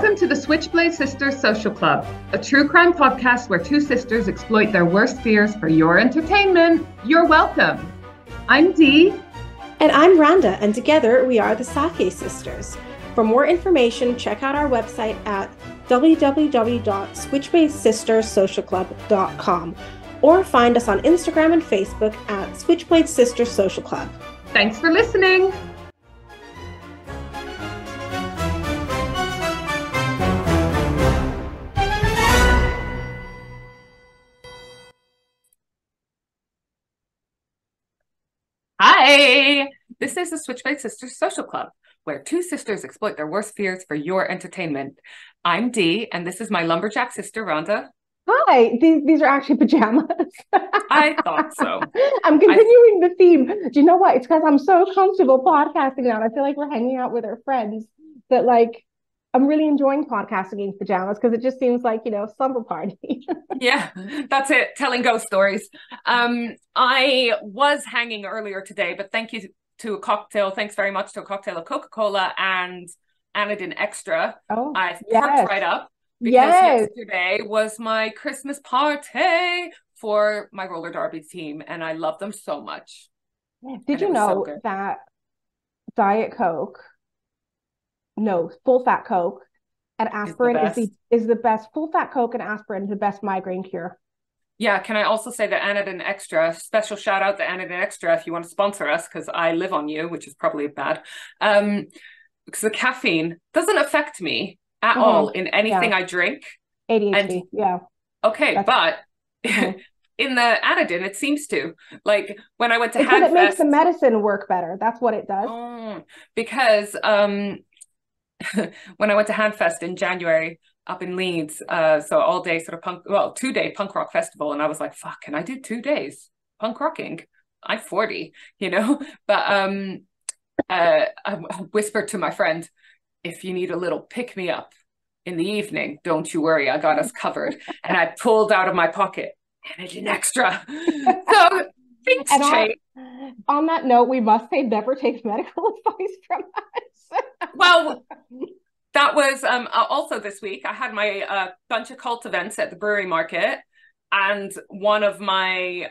Welcome to the Switchblade Sisters Social Club, a true crime podcast where two sisters exploit their worst fears for your entertainment. You're welcome. I'm Dee. And I'm Randa, and together we are the Sake Sisters. For more information, check out our website at www.switchbladesistersocialclub.com or find us on Instagram and Facebook at Switchblade Sisters Social Club. Thanks for listening. Hi, this is the Switchblade Sisters Social Club, where two sisters exploit their worst fears for your entertainment. I'm Dee, and this is my lumberjack sister, Randa. Hi, these are actually pajamas. I thought so. I'm continuing the theme. Do you know what? It's because I'm so comfortable podcasting now, and I feel like we're hanging out with our friends that, like, I'm really enjoying podcasting in pajamas because it just seems like, you know, slumber party. Yeah, that's it. Telling ghost stories. I was hanging earlier today, but thank you to a cocktail. Thanks very much to a cocktail of Coca-Cola and Anadin Extra. Oh, I yes. perked right up because yesterday was my Christmas party for my roller derby team, and I love them so much. Did you know that Diet Coke, no, full fat Coke and aspirin is the best. Full fat Coke and aspirin is the best migraine cure. Yeah, can I also say that Anadin Extra, special shout out to Anadin Extra if you want to sponsor us, because I live on you, which is probably bad. Because the caffeine doesn't affect me at all in anything I drink. ADHD, yeah. Okay, but in the Anadin, it seems to. Like when I went to Handfest, it makes the medicine work better. That's what it does. Because when I went to Handfest in January up in Leeds, so all day sort of 2-day punk rock festival, and I was like, fuck, can I do 2 days punk rocking? I'm 40, you know. But I whispered to my friend, if you need a little pick me up in the evening, don't you worry, I got us covered. And I pulled out of my pocket Anadin Extra. So things change. On that note, we must say never take medical advice from us. Well, that was also this week. I had my bunch of cult events at the brewery market, and one of my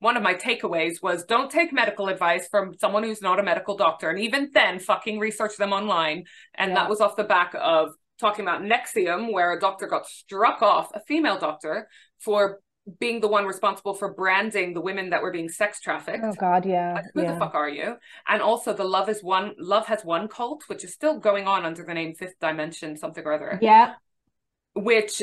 takeaways was don't take medical advice from someone who's not a medical doctor, and even then, fucking research them online. And that was off the back of talking about Nexium, where a doctor got struck off, a female doctor, for being the one responsible for branding the women that were being sex trafficked. Oh God, yeah. Like, who the fuck are you? And also the Love Has One cult, which is still going on under the name Fifth Dimension, something or other. Yeah. Which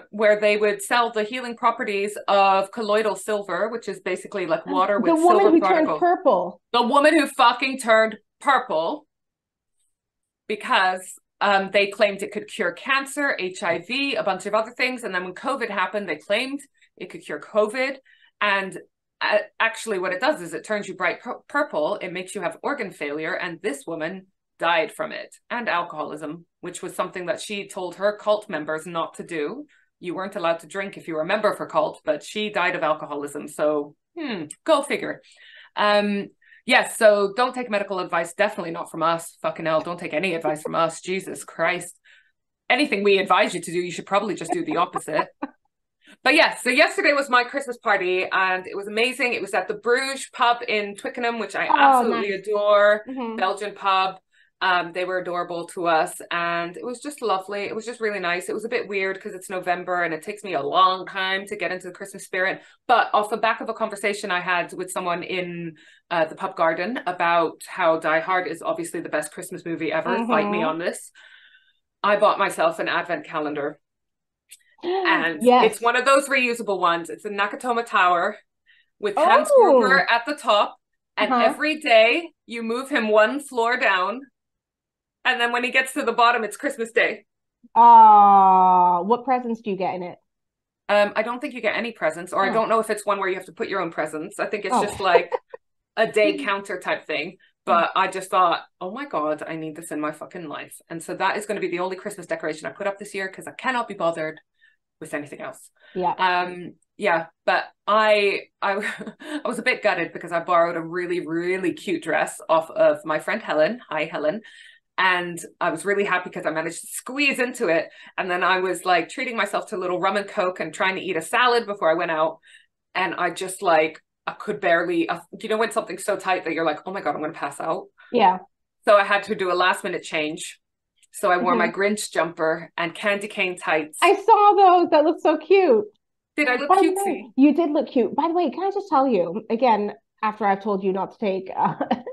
where they would sell the healing properties of colloidal silver, which is basically like water with silver particles. The woman who turned purple. The woman who fucking turned purple because they claimed it could cure cancer, HIV, a bunch of other things. And then when COVID happened, they claimed it could cure COVID. And actually what it does is it turns you bright purple. It makes you have organ failure. And this woman died from it, and alcoholism, which was something that she told her cult members not to do. You weren't allowed to drink if you were a member of her cult, but she died of alcoholism. So go figure. Yes, so don't take medical advice. Definitely not from us. Fucking hell, don't take any advice from us. Jesus Christ. Anything we advise you to do, you should probably just do the opposite. But yeah, so yesterday was my Christmas party, and it was amazing. It was at the Bruges pub in Twickenham, which I absolutely adore. Belgian pub. They were adorable to us, and it was just lovely. It was just really nice. It was a bit weird because it's November and it takes me a long time to get into the Christmas spirit. But off the back of a conversation I had with someone in the pub garden about how Die Hard is obviously the best Christmas movie ever, fight me on this, I bought myself an advent calendar. And it's one of those reusable ones. It's a Nakatomi Tower with Hans Gruber at the top. And every day you move him one floor down. And then when he gets to the bottom, it's Christmas Day. What presents do you get in it? I don't think you get any presents, or I don't know if it's one where you have to put your own presents. I think it's just like a day counter type thing. But I just thought, oh my God, I need this in my fucking life. And so that is going to be the only Christmas decoration I put up this year because I cannot be bothered with anything else. Yeah. But I was a bit gutted because I borrowed a really, really cute dress off of my friend Helen. Hi, Helen. And I was really happy because I managed to squeeze into it. And then I was like treating myself to a little rum and Coke and trying to eat a salad before I went out. And I just like, I could barely, you know, when something's so tight that you're like, oh my God, I'm going to pass out. Yeah. So I had to do a last minute change. So I wore my Grinch jumper and candy cane tights. I saw those. That looked so cute. Did I look cutesy? You did look cute. By the way, can I just tell you, again, after I've told you not to take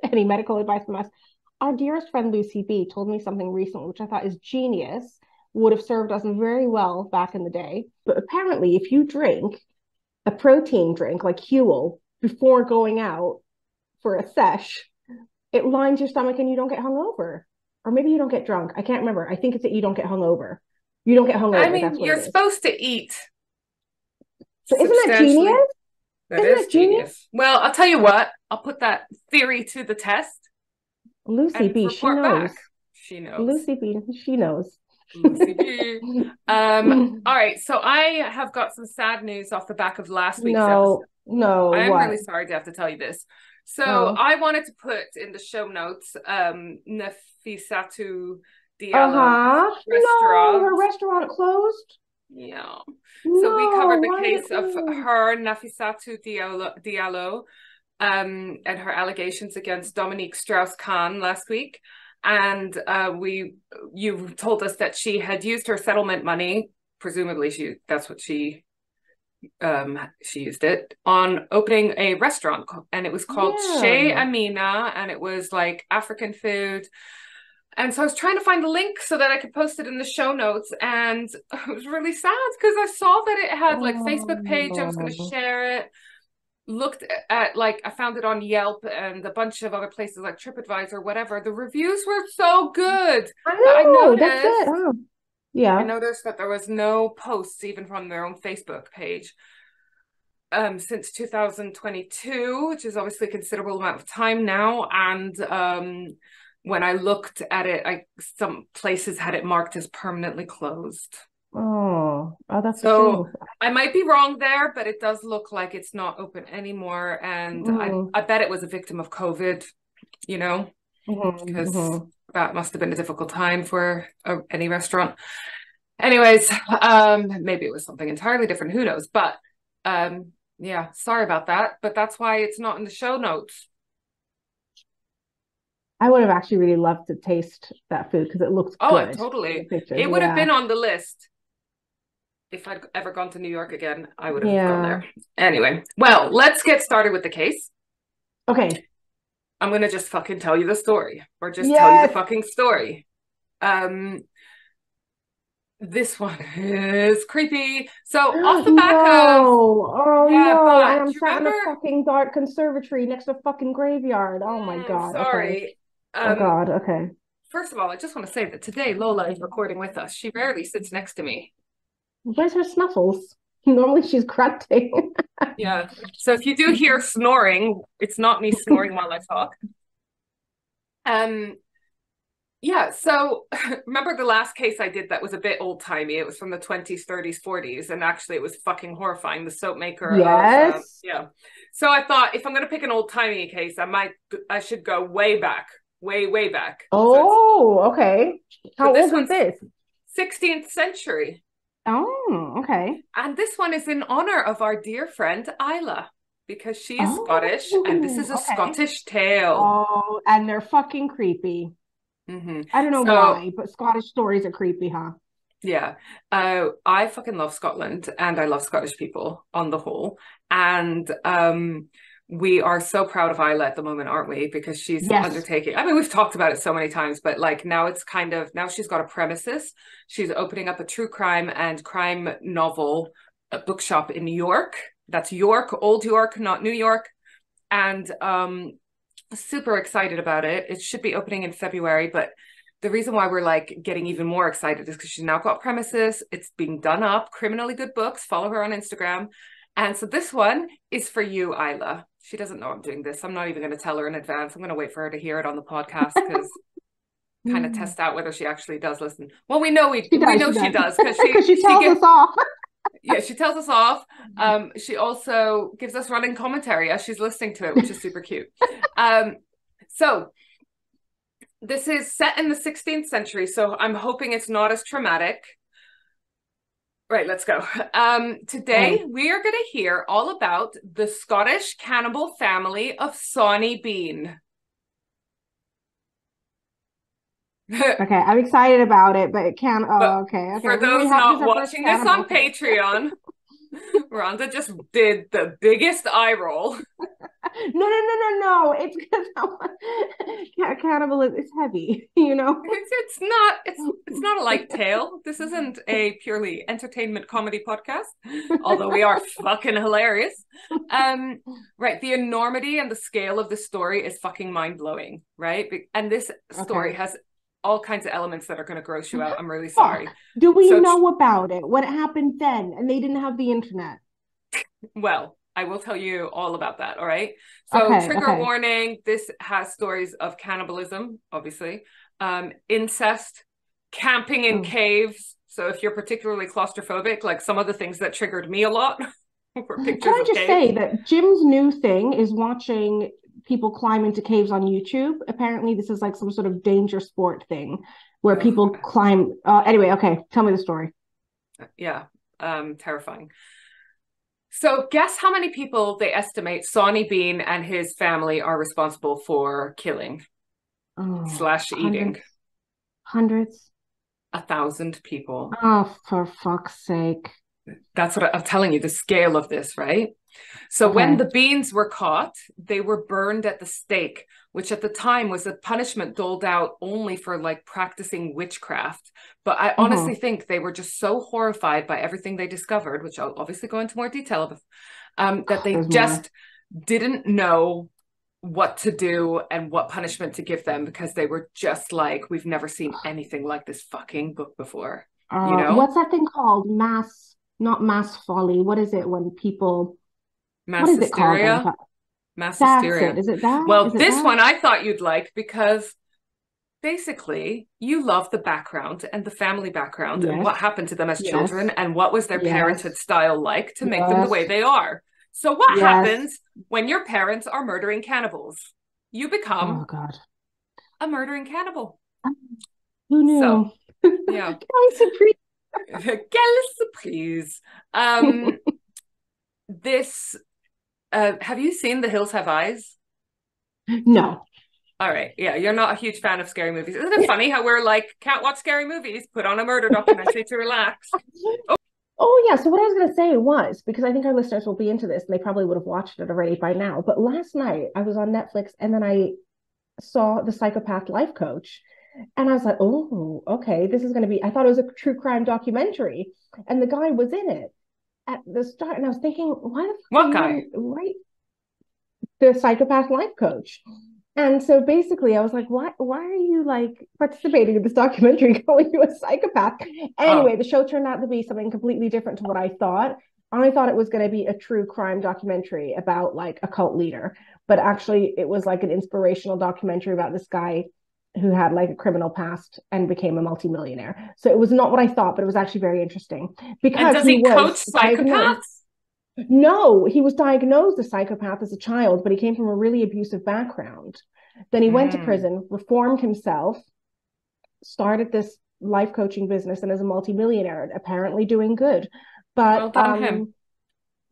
any medical advice from us, our dearest friend Lucy B told me something recently, which I thought is genius, would have served us very well back in the day. But apparently, if you drink a protein drink like Huel before going out for a sesh, it lines your stomach and you don't get hungover. Or maybe you don't get drunk. I can't remember. I think it's that you don't get hungover. You don't get hungover. I mean, you're supposed to eat. So isn't that genius? That is genius. Well, I'll tell you what. I'll put that theory to the test. Lucy B, she knows. She knows. Lucy B, she knows. Lucy B. All right. So I have got some sad news off the back of last week's episode. No, I'm really sorry to have to tell you this. So I wanted to put in the show notes Nafisatu Diallo restaurant. No, her restaurant closed. Yeah. So we covered the case of her, Nafisatu Diallo, and her allegations against Dominique Strauss-Kahn last week. And you told us that she had used her settlement money, presumably that's what she used it on opening a restaurant, and it was called Chez Amina, and it was like African food. And so I was trying to find the link so that I could post it in the show notes, and it was really sad because I saw that it had like Facebook page. I was going to share it. Looked at like I found it on Yelp and a bunch of other places like TripAdvisor, whatever. The reviews were so good. I know, that's it. Oh. Yeah. I noticed that there was no posts even from their own Facebook page since 2022, which is obviously a considerable amount of time now. And when I looked at it, some places had it marked as permanently closed. Oh, that's so I might be wrong there, but it does look like it's not open anymore. And I bet it was a victim of COVID, you know, because that must have been a difficult time for any restaurant. Anyways, maybe it was something entirely different. Who knows? But yeah, sorry about that. But that's why it's not in the show notes. I would have actually really loved to taste that food because it looks good. Oh, totally. It would have been on the list. If I'd ever gone to New York again, I would have gone there. Anyway, well, let's get started with the case. Okay. I'm going to just fucking tell you the story. Or just tell you the fucking story. This one is creepy. So off the back of... and I'm sat in a fucking dark conservatory next to a fucking graveyard. Oh my God. Sorry. Okay. Oh God, okay. First of all, I just want to say that today Lola is recording with us. She rarely sits next to me. Where's her snuffles? Normally she's grunting. Yeah. So if you do hear snoring, it's not me snoring while I talk. Yeah, so remember the last case I did that was a bit old-timey. It was from the 20s, 30s, 40s, and actually it was fucking horrifying. The soap maker. Yes. Yeah. So I thought if I'm going to pick an old-timey case, I should go way back. Way back. Oh, so okay. How old is this? 16th century. Oh, okay. And this one is in honor of our dear friend Isla, because she is Scottish, and this is a Scottish tale. Oh, and they're fucking creepy. I don't know why, but Scottish stories are creepy, huh? Yeah. I fucking love Scotland, and I love Scottish people on the whole. And we are so proud of Isla at the moment, aren't we? Because she's undertaking, I mean, we've talked about it so many times, but like now she's got a premises. She's opening up a true crime and crime novel bookshop in New York. That's York, Old York, not New York. And super excited about it. It should be opening in February, but the reason why we're like getting even more excited is because she's now got premises. It's being done up, criminally good books. Follow her on Instagram. And so this one is for you, Isla. She doesn't know I'm doing this. I'm not even going to tell her in advance. I'm going to wait for her to hear it on the podcast because kind of test out whether she actually does listen. Well, we know she does because she tells us off. Yeah, she tells us off. She also gives us running commentary as she's listening to it, which is super cute. So This is set in the 16th century, so I'm hoping it's not as traumatic. Right, let's go. Today, we are going to hear all about the Scottish cannibal family of Sawney Bean. Okay, I'm excited about it, but it can't. Oh, okay. For those not watching this on Patreon, Randa just did the biggest eye roll. No. It's because cannibalism is heavy, you know. It's not a light tale. This isn't a purely entertainment comedy podcast, although we are fucking hilarious. Right, the enormity and the scale of the story is fucking mind-blowing, right? And this story has all kinds of elements that are going to gross you out. I'm really sorry. Do we know about it? What happened then? And they didn't have the internet. Well, I will tell you all about that, all right? So trigger warning, this has stories of cannibalism, obviously, incest, camping in caves. So if you're particularly claustrophobic, like some of the things that triggered me a lot were pictures Can I just say that Jim's new thing is watching people climb into caves on YouTube. Apparently this is like some sort of danger sport thing where people climb. Anyway, okay, tell me the story. Yeah, terrifying. So guess how many people they estimate Sawney Bean and his family are responsible for killing / eating? Hundreds. 1,000 people. Oh, for fuck's sake. That's what I'm telling you, the scale of this, right? So when the Beans were caught, they were burned at the stake, which at the time was a punishment doled out only for like practicing witchcraft. But I honestly think they were just so horrified by everything they discovered, which I'll obviously go into more detail of, that they just didn't know what to do and what punishment to give them, because they were just like, we've never seen anything like this fucking book before. You know? What's that thing called? Not mass folly. What is it when people... Mass hysteria? Mass hysteria. Is it that? Well, this one I thought you'd like, because basically you love the background and the family background and what happened to them as children and what was their parenthood style like to make them the way they are. So what happens when your parents are murdering cannibals? You become a murdering cannibal. Who knew? So, yeah. Quelle surprise. This have you seen The Hills Have Eyes? No. All right. Yeah, you're not a huge fan of scary movies. Isn't it funny how we're like, can't watch scary movies, put on a murder documentary to relax? Oh, yeah. So what I was going to say was, because I think our listeners will be into this, and they probably would have watched it already by now, but last night I was on Netflix and then I saw The Psychopath Life Coach. And I was like, oh, okay, this is going to be, I thought it was a true crime documentary. And the guy was in it at the start. And I was thinking, what guy? Right. The Psychopath Life Coach. And so basically I was like, why are you like participating in this documentary calling you a psychopath? Anyway, the show turned out to be something completely different to what I thought. I thought it was going to be a true crime documentary about like a cult leader, but actually it was like an inspirational documentary about this guy who had like a criminal past and became a multimillionaire. So it was not what I thought, but it was actually very interesting. Because and does he coach psychopaths? No, he was diagnosed a psychopath as a child, but he came from a really abusive background. Then he went to prison, reformed himself, started this life coaching business, and is a multimillionaire, apparently doing good. But well done him.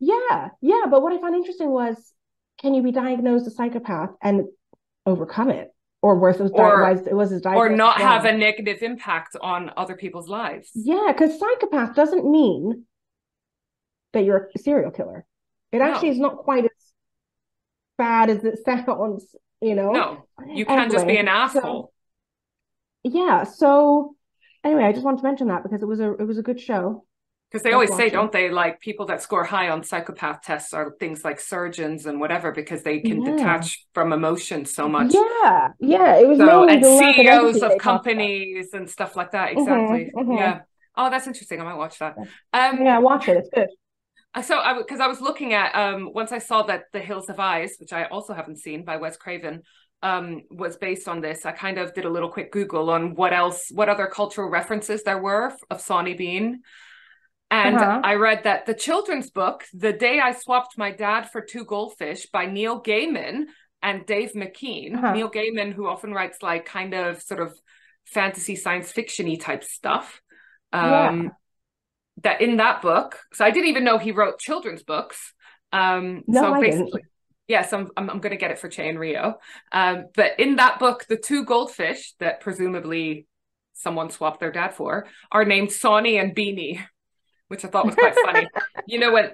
Yeah. But what I found interesting was, can you be diagnosed a psychopath and overcome it? Or worse, it was his diagnosis, or not have a negative impact on other people's lives. Yeah, because psychopath doesn't mean that you're a serial killer. It actually is not quite as bad as it sounds, you know? No, you can't just be an asshole. So anyway, I just wanted to mention that because it was a good show. Because they always say, don't they, like people that score high on psychopath tests are things like surgeons and whatever, because they can detach from emotion so much. Yeah. It was and CEOs of companies and stuff like that. Exactly. Yeah. Oh, that's interesting. I might watch that. Yeah, watch it. It's good. So because I was looking at once I saw that The Hills Have Eyes, which I also haven't seen, by Wes Craven, was based on this, I kind of did a little quick Google on what other cultural references there were of Sawney Bean. And I read that the children's book, The Day I Swapped My Dad for Two Goldfish by Neil Gaiman, and Dave McKean, Neil Gaiman, who often writes like kind of sort of fantasy science fiction-y type stuff. That in that book, so I didn't even know he wrote children's books. No, so I basically, didn't. yes, I'm going to get it for Che and Rio. But in that book, the two goldfish that presumably someone swapped their dad for are named Sawney and Beanie, which I thought was quite funny. You know when,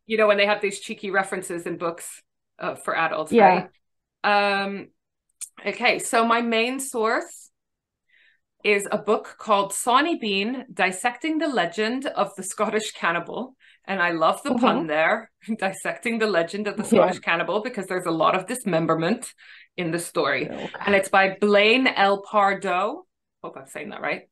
you know when they have these cheeky references in books for adults, right? Okay, so my main source is a book called Sawney Bean, Dissecting the Legend of the Scottish Cannibal. And I love the pun there, dissecting the legend of the Scottish cannibal, because there's a lot of dismemberment in the story. And it's by Blaine L. Pardoe. Hope I'm saying that right.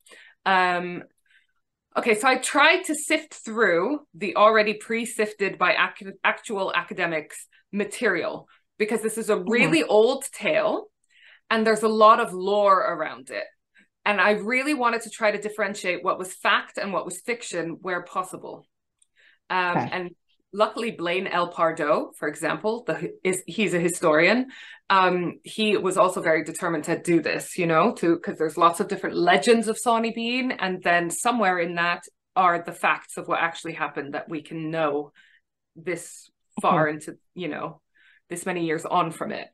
Okay, so I tried to sift through the already pre-sifted by actual academics material, because this is a really old tale and there's a lot of lore around it. And I really wanted to try to differentiate what was fact and what was fiction where possible. And luckily, Blaine L. Pardoe, for example, he's a historian. He was also very determined to do this, you know, because there's lots of different legends of Sawney Bean. And then somewhere in that are the facts of what actually happened that we can know this far into, you know, this many years on from it.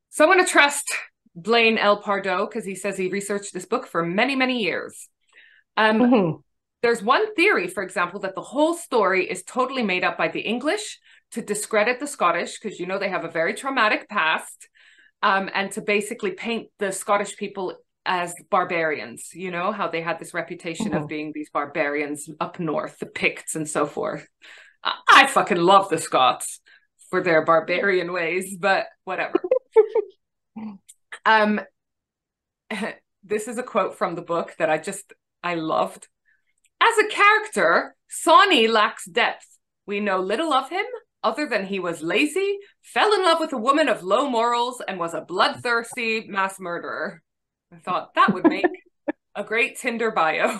So I'm going to trust Blaine L. Pardoe, because he says he researched this book for many, many years. There's one theory, for example, that the whole story is totally made up by the English to discredit the Scottish, because, you know, they have a very traumatic past, and to basically paint the Scottish people as barbarians, you know, how they had this reputation of being these barbarians up north, the Picts and so forth. I fucking love the Scots for their barbarian ways, but whatever. This is a quote from the book that I loved. As a character, Sawney lacks depth. We know little of him, other than he was lazy, fell in love with a woman of low morals, and was a bloodthirsty mass murderer. I thought that would make a great Tinder bio.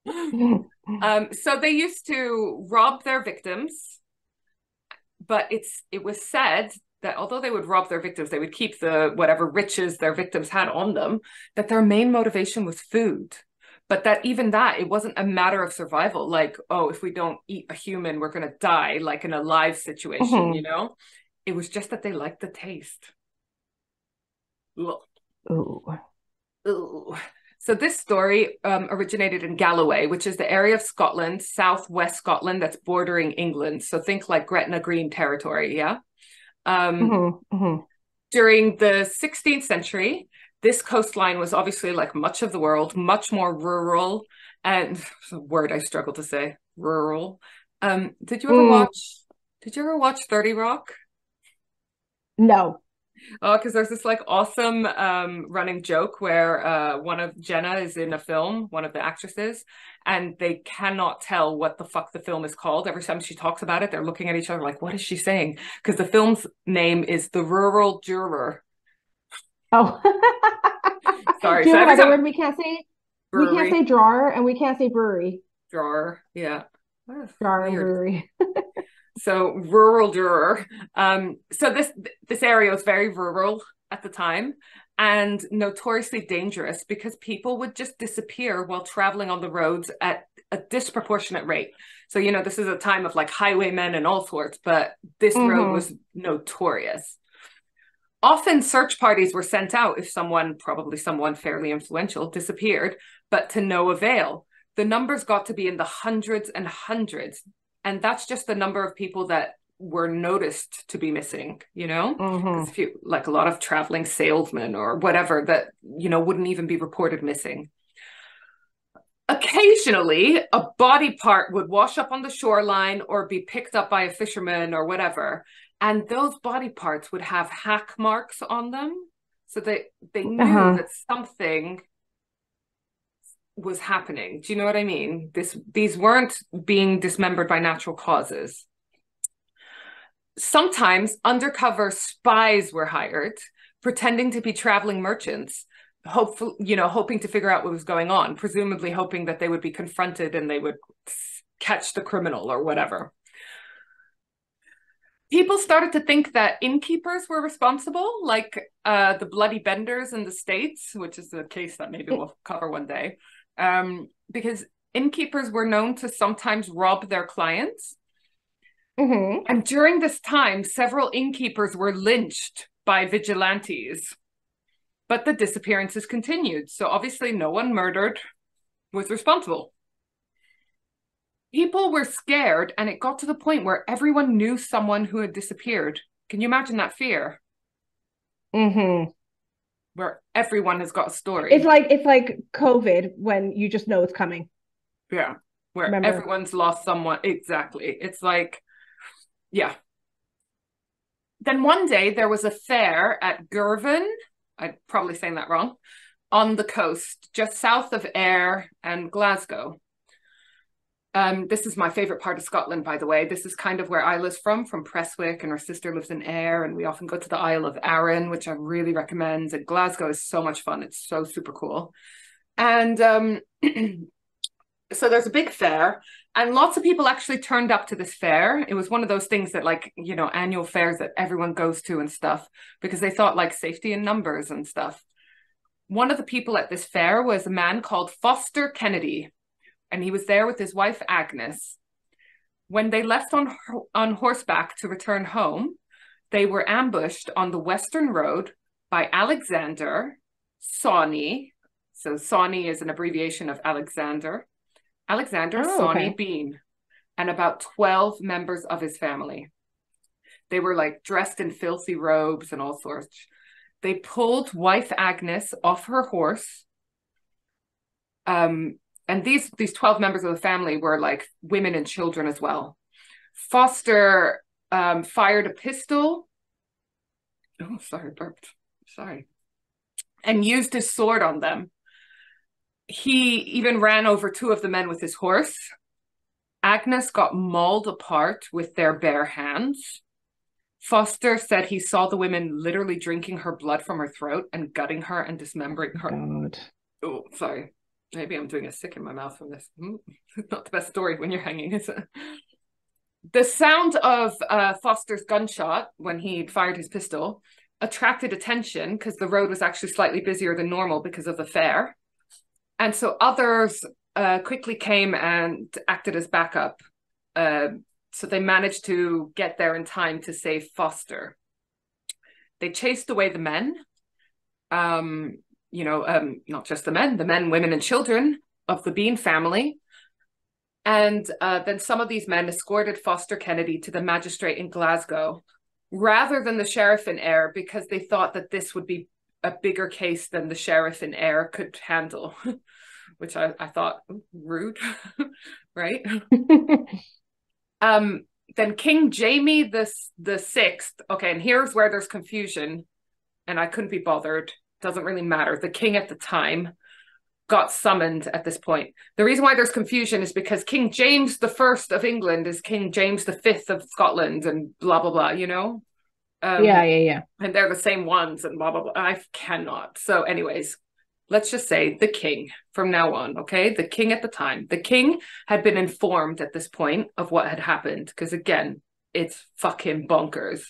So they used to rob their victims, but it was said that although they would rob their victims, they would keep the whatever riches their victims had on them, that their main motivation was food. But that even that, it wasn't a matter of survival. Like, oh, if we don't eat a human, we're going to die, like in a live situation, you know? It was just that they liked the taste. Ooh. So this story originated in Galloway, which is the area of Scotland, southwest Scotland, that's bordering England. So think like Gretna Green territory, yeah? During the 16th century, this coastline was obviously, like much of the world, much more rural, and it's a word I struggle to say, rural. Did you ever watch 30 Rock? No. Oh, because there's this like awesome running joke where one of Jenna is in a film, one of the actresses, and they cannot tell what the fuck the film is called. Every time she talks about it, they're looking at each other like, what is she saying? Because the film's name is The Rural Juror. Oh. Sorry. Do you have another word we can't say? Brewery. We can't say drawer and we can't say brewery. Drawer, yeah. Drawer and brewery. So rural juror. So this area was very rural at the time and notoriously dangerous because people would just disappear while traveling on the roads at a disproportionate rate. So, you know, this is a time of like highwaymen and all sorts, but this road was notorious. Often search parties were sent out if someone, probably someone fairly influential, disappeared, but to no avail. The numbers got to be in the hundreds and hundreds. And that's just the number of people that were noticed to be missing, you know? Because if you, like a lot of traveling salesmen or whatever that, you know, wouldn't even be reported missing. Occasionally, a body part would wash up on the shoreline or be picked up by a fisherman or whatever. And those body parts would have hack marks on them. So they knew that something was happening. Do you know what I mean? These weren't being dismembered by natural causes. Sometimes undercover spies were hired, pretending to be traveling merchants, hoping to figure out what was going on, presumably hoping that they would be confronted and they would catch the criminal or whatever. People started to think that innkeepers were responsible, like the Bloody Benders in the States, which is a case that maybe we'll cover one day, because innkeepers were known to sometimes rob their clients. And during this time, several innkeepers were lynched by vigilantes, but the disappearances continued. So obviously no one murdered was responsible. People were scared, and it got to the point where everyone knew someone who had disappeared. Can you imagine that fear? Where everyone has got a story. It's like COVID when you just know it's coming. Yeah, where everyone's lost someone. Exactly. It's like, yeah. Then one day there was a fair at Girvan, I'm probably saying that wrong, on the coast, just south of Ayr and Glasgow. This is my favorite part of Scotland, by the way. This is kind of where Isla's from Prestwick, and her sister lives in Ayr, and we often go to the Isle of Arran, which I really recommend. And Glasgow is so much fun. It's so super cool. And so there's a big fair, and lots of people actually turned up to this fair. It was one of those things that, like, you know, annual fairs that everyone goes to and stuff, because they thought like safety in numbers and stuff. One of the people at this fair was a man called Foster Kennedy, and he was there with his wife, Agnes. When they left on horseback to return home, they were ambushed on the Western Road by Alexander, Sawney. So Sawney is an abbreviation of Alexander. Sawney Bean, and about 12 members of his family. They were like dressed in filthy robes and all sorts. They pulled wife Agnes off her horse. And these 12 members of the family were like women and children as well. Foster fired a pistol. Oh, sorry, burped. Sorry. And used his sword on them. He even ran over 2 of the men with his horse. Agnes got mauled apart with their bare hands. Foster said he saw the women literally drinking her blood from her throat and gutting her and dismembering her. God. Oh, sorry. Maybe I'm doing a sick in my mouth from this. It's not the best story when you're hanging, is it? The sound of Foster's gunshot when he fired his pistol attracted attention because the road was actually slightly busier than normal because of the fair. And so others quickly came and acted as backup. So they managed to get there in time to save Foster. They chased away the men. Not just the men, women, and children of the Bean family. And then some of these men escorted Foster Kennedy to the magistrate in Glasgow rather than the sheriff in Ayr, because they thought that this would be a bigger case than the sheriff in Ayr could handle, which I thought rude, right? Then King Jamie the Sixth. Okay, and here's where there's confusion, and I couldn't be bothered. Doesn't really matter. The king at the time got summoned at this point. The reason why there's confusion is because King James the First of England is King James the Fifth of Scotland, and blah blah blah. You know. Yeah. And they're the same ones, and blah blah blah. I cannot. So, anyways, let's just say the king from now on. Okay, the king at the time. The king had been informed at this point of what had happened, because again, it's fucking bonkers.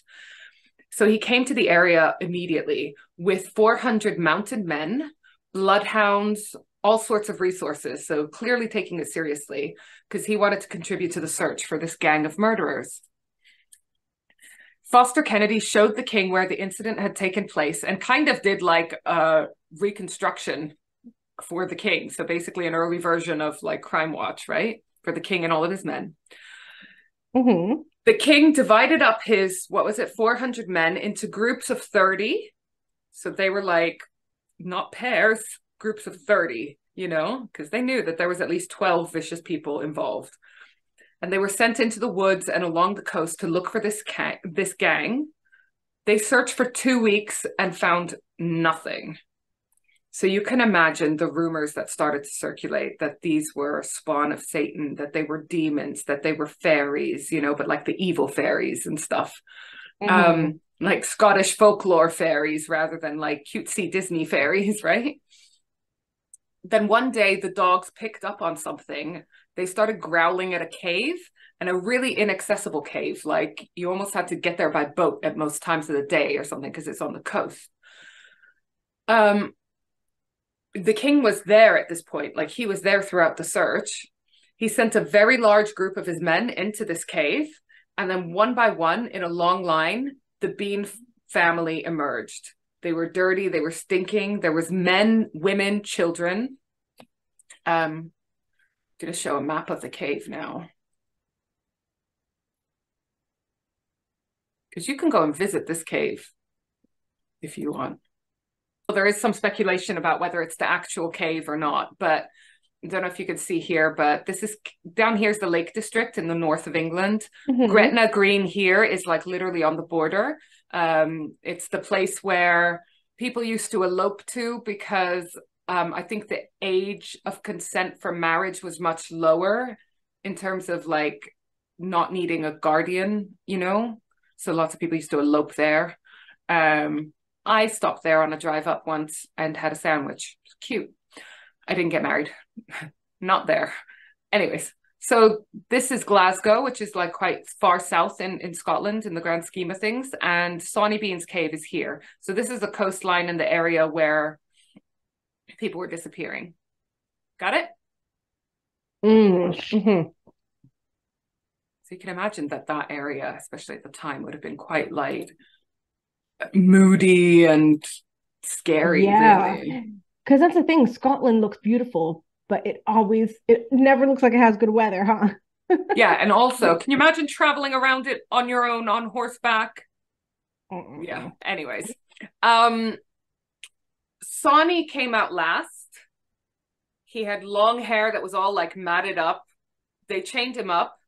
So he came to the area immediately with 400 mounted men, bloodhounds, all sorts of resources. So clearly taking it seriously, because he wanted to contribute to the search for this gang of murderers. Foster Kennedy showed the king where the incident had taken place and kind of did like a reconstruction for the king. So basically an early version of like Crime Watch, right? For the king and all of his men. Mm-hmm. The king divided up his, 400 men into groups of 30. So they were like, not pairs, groups of 30, you know, because they knew that there was at least 12 vicious people involved. And they were sent into the woods and along the coast to look for this gang. They searched for 2 weeks and found nothing. So you can imagine the rumors that started to circulate, that these were spawn of Satan, that they were demons, that they were fairies, you know, but like the evil fairies and stuff. Mm-hmm. Like Scottish folklore fairies rather than like cutesy Disney fairies, right? Then one day the dogs picked up on something. They started growling at a cave, and a really inaccessible cave. Like you almost had to get there by boat at most times of the day or something because it's on the coast. The king was there at this point. Like he was there throughout the search. He sent a very large group of his men into this cave, and then one by one in a long line, the Bean family emerged. They were dirty, they were stinking. There was men, women, children. I'm going to show a map of the cave now. Because you can go and visit this cave if you want. Well, there is some speculation about whether it's the actual cave or not, but I don't know if you can see here, but this is down here's the Lake District in the north of England. Gretna Green here is like literally on the border. It's the place where people used to elope to because I think the age of consent for marriage was much lower in terms of like not needing a guardian, you know? So lots of people used to elope there. I stopped there on a drive up once and had a sandwich. It was cute. I didn't get married. Not there. Anyways, so this is Glasgow, which is like quite far south in Scotland in the grand scheme of things. And Sawney Bean's cave is here. So this is the coastline in the area where people were disappearing. Got it? Mm-hmm. So you can imagine that area, especially at the time, would have been quite like moody and scary. Yeah. Really. Because that's the thing, Scotland looks beautiful, but it never looks like it has good weather, huh? Yeah, and also, can you imagine traveling around it on your own on horseback? Yeah, anyways. Sawney came out last. He had long hair that was all like matted up. They chained him up.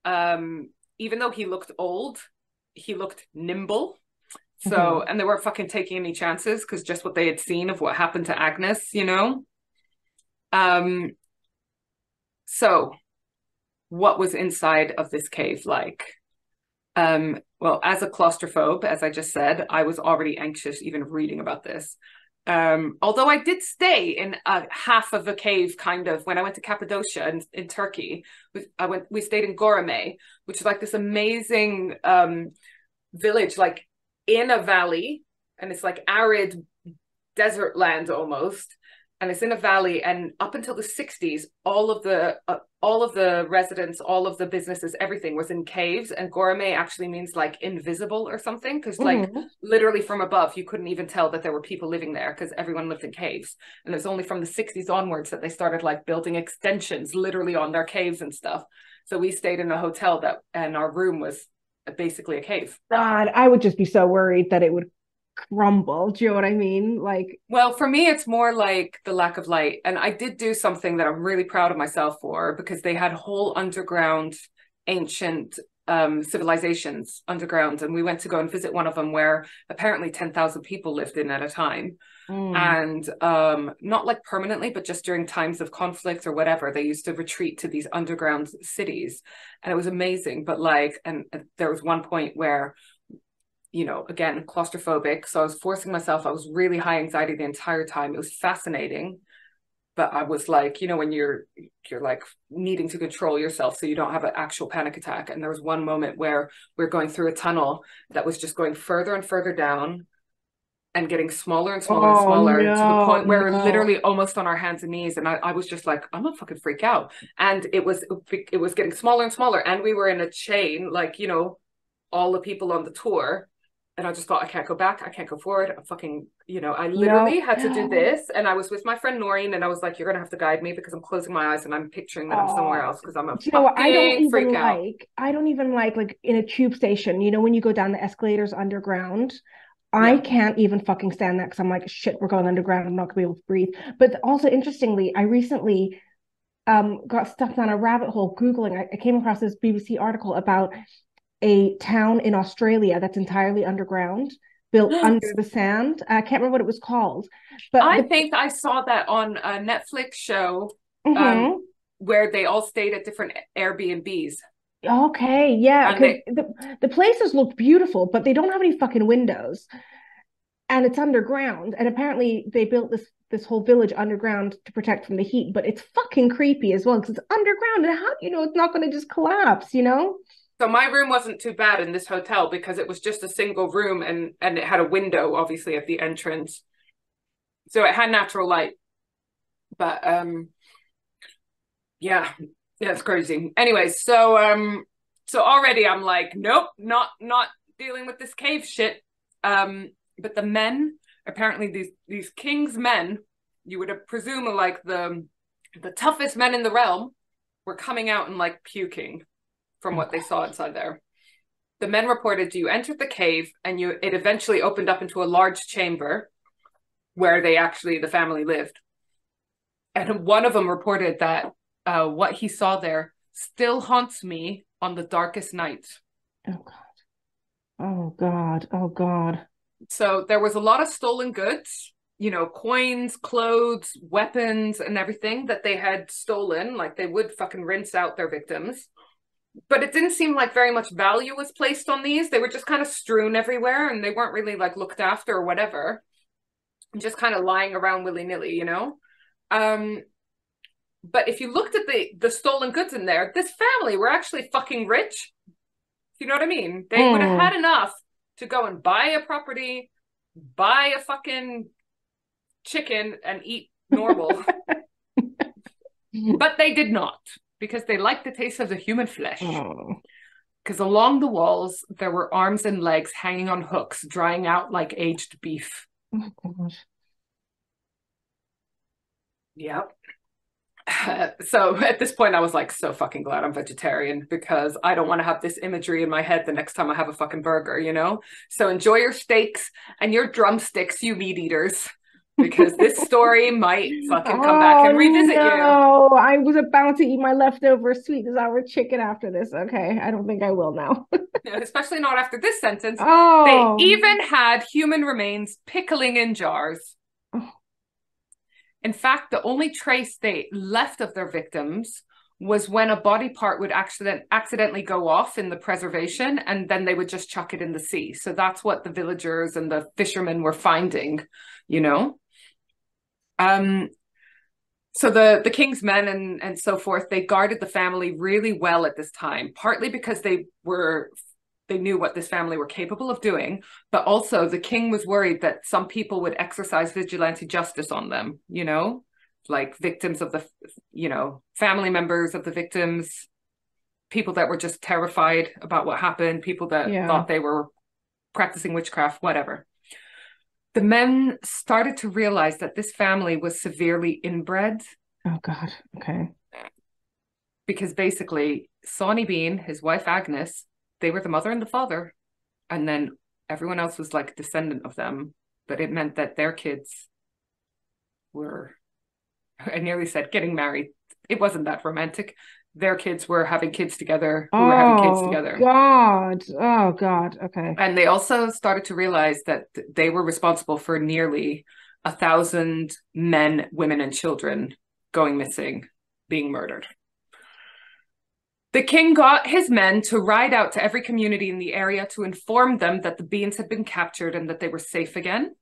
Even though he looked old, he looked nimble. So, and they weren't fucking taking any chances because just what they had seen of what happened to Agnes, you know? So what was inside of this cave like? Well, as a claustrophobe, as I just said, I was already anxious even reading about this. Although I did stay in half of a cave, kind of, when I went to Cappadocia in Turkey. We stayed in Goreme, which is like this amazing village, like in a valley, and it's like arid desert land almost, and it's in a valley. And up until the 60s, all of the residents, all of the businesses, everything was in caves. And Goreme actually means like invisible or something, because like literally from above you couldn't even tell that there were people living there because everyone lived in caves. And it was only from the 60s onwards that they started like building extensions literally on their caves and stuff. So we stayed in a hotel and our room was basically a cave. God, I would just be so worried that it would crumble. Do you know what I mean? Like, well, for me, it's more like the lack of light. And I did do something that I'm really proud of myself for, because they had whole underground ancient civilizations underground, and we went to go and visit one of them where apparently 10,000 people lived in at a time. And not like permanently, but just during times of conflict or whatever, they used to retreat to these underground cities, and it was amazing. But like, and there was one point where, you know, again, claustrophobic, so I was forcing myself. I was really high anxiety the entire time. It was fascinating, but I was like, you know, when you're like needing to control yourself so you don't have an actual panic attack. And there was one moment where we're going through a tunnel that was just going further and further down and getting smaller and smaller and smaller, to the point where we're literally almost on our hands and knees. And I was just like, I'm gonna fucking freak out. And it was getting smaller and smaller. And we were in a chain, like, you know, all the people on the tour. And I just thought, I can't go back. I can't go forward. I'm fucking, you know, I literally had to do this. And I was with my friend Noreen, and I was like, you're going to have to guide me, because I'm closing my eyes and I'm picturing that I'm somewhere else, because I'm a fucking freak out. I don't even like in a tube station, you know, when you go down the escalators underground, I can't even fucking stand that, because I'm like, shit, we're going underground. I'm not gonna be able to breathe. But also, interestingly, I recently got stuck down a rabbit hole Googling. I came across this BBC article about a town in Australia that's entirely underground, built under the sand. I can't remember what it was called. But I think I saw that on a Netflix show where they all stayed at different Airbnbs. Okay, yeah, because the places look beautiful, but they don't have any fucking windows. and it's underground. And apparently they built this whole village underground to protect from the heat, but it's fucking creepy as well because it's underground. And how do you know it's not going to just collapse, you know? So my room wasn't too bad in this hotel because it was just a single room and it had a window, obviously, at the entrance. So it had natural light. But yeah, it's crazy. Anyways, so already I'm like, nope, not dealing with this cave shit. But the men, apparently these king's men, you would have presumed like the toughest men in the realm, were coming out and like puking from what they saw inside there. The men reported you entered the cave and it eventually opened up into a large chamber where the family lived. And one of them reported that what he saw there still haunts me on the darkest nights. Oh God. Oh God. Oh God. So there was a lot of stolen goods, you know, coins, clothes, weapons, and everything that they had stolen. Like they would fucking rinse out their victims. But it didn't seem like very much value was placed on these. They were just kind of strewn everywhere and they weren't really like looked after or whatever. Just kind of lying around willy-nilly, you know? But if you looked at the stolen goods in there, this family were actually fucking rich. You know what I mean? They would have had enough to go and buy a property, buy a fucking chicken and eat normal. But they did not, because they liked the taste of the human flesh. Because along the walls, there were arms and legs hanging on hooks, drying out like aged beef. Oh gosh. Yep. So at this point I was like so fucking glad I'm vegetarian because I don't want to have this imagery in my head the next time I have a fucking burger, you know? So enjoy your steaks and your drumsticks, you meat eaters, because this story might fucking come back and revisit you. No, I was about to eat my leftover sweet and sour chicken after this. Okay, I don't think I will now. Especially not after this sentence. They even had human remains pickling in jars. In fact, the only trace they left of their victims was when a body part would accidentally go off in the preservation, and then they would just chuck it in the sea. So that's what the villagers and the fishermen were finding, you know? So the king's men and so forth, they guarded the family really well at this time, partly because they knew what this family were capable of doing, but also the king was worried that some people would exercise vigilante justice on them, you know, like victims of the, you know, family members of the victims, people that were just terrified about what happened, people that thought they were practicing witchcraft, whatever. The men started to realize that this family was severely inbred. Oh God, okay. Because basically Sawney Bean, his wife Agnes, they were the mother and the father, and then everyone else was like descendant of them, but it meant that their kids were, I nearly said getting married. It wasn't that romantic. Their kids were having kids together, who were having kids together. Oh God, okay. And they also started to realize that they were responsible for nearly 1,000 men, women, and children going missing, being murdered. The king got his men to ride out to every community in the area to inform them that the Beans had been captured and that they were safe again.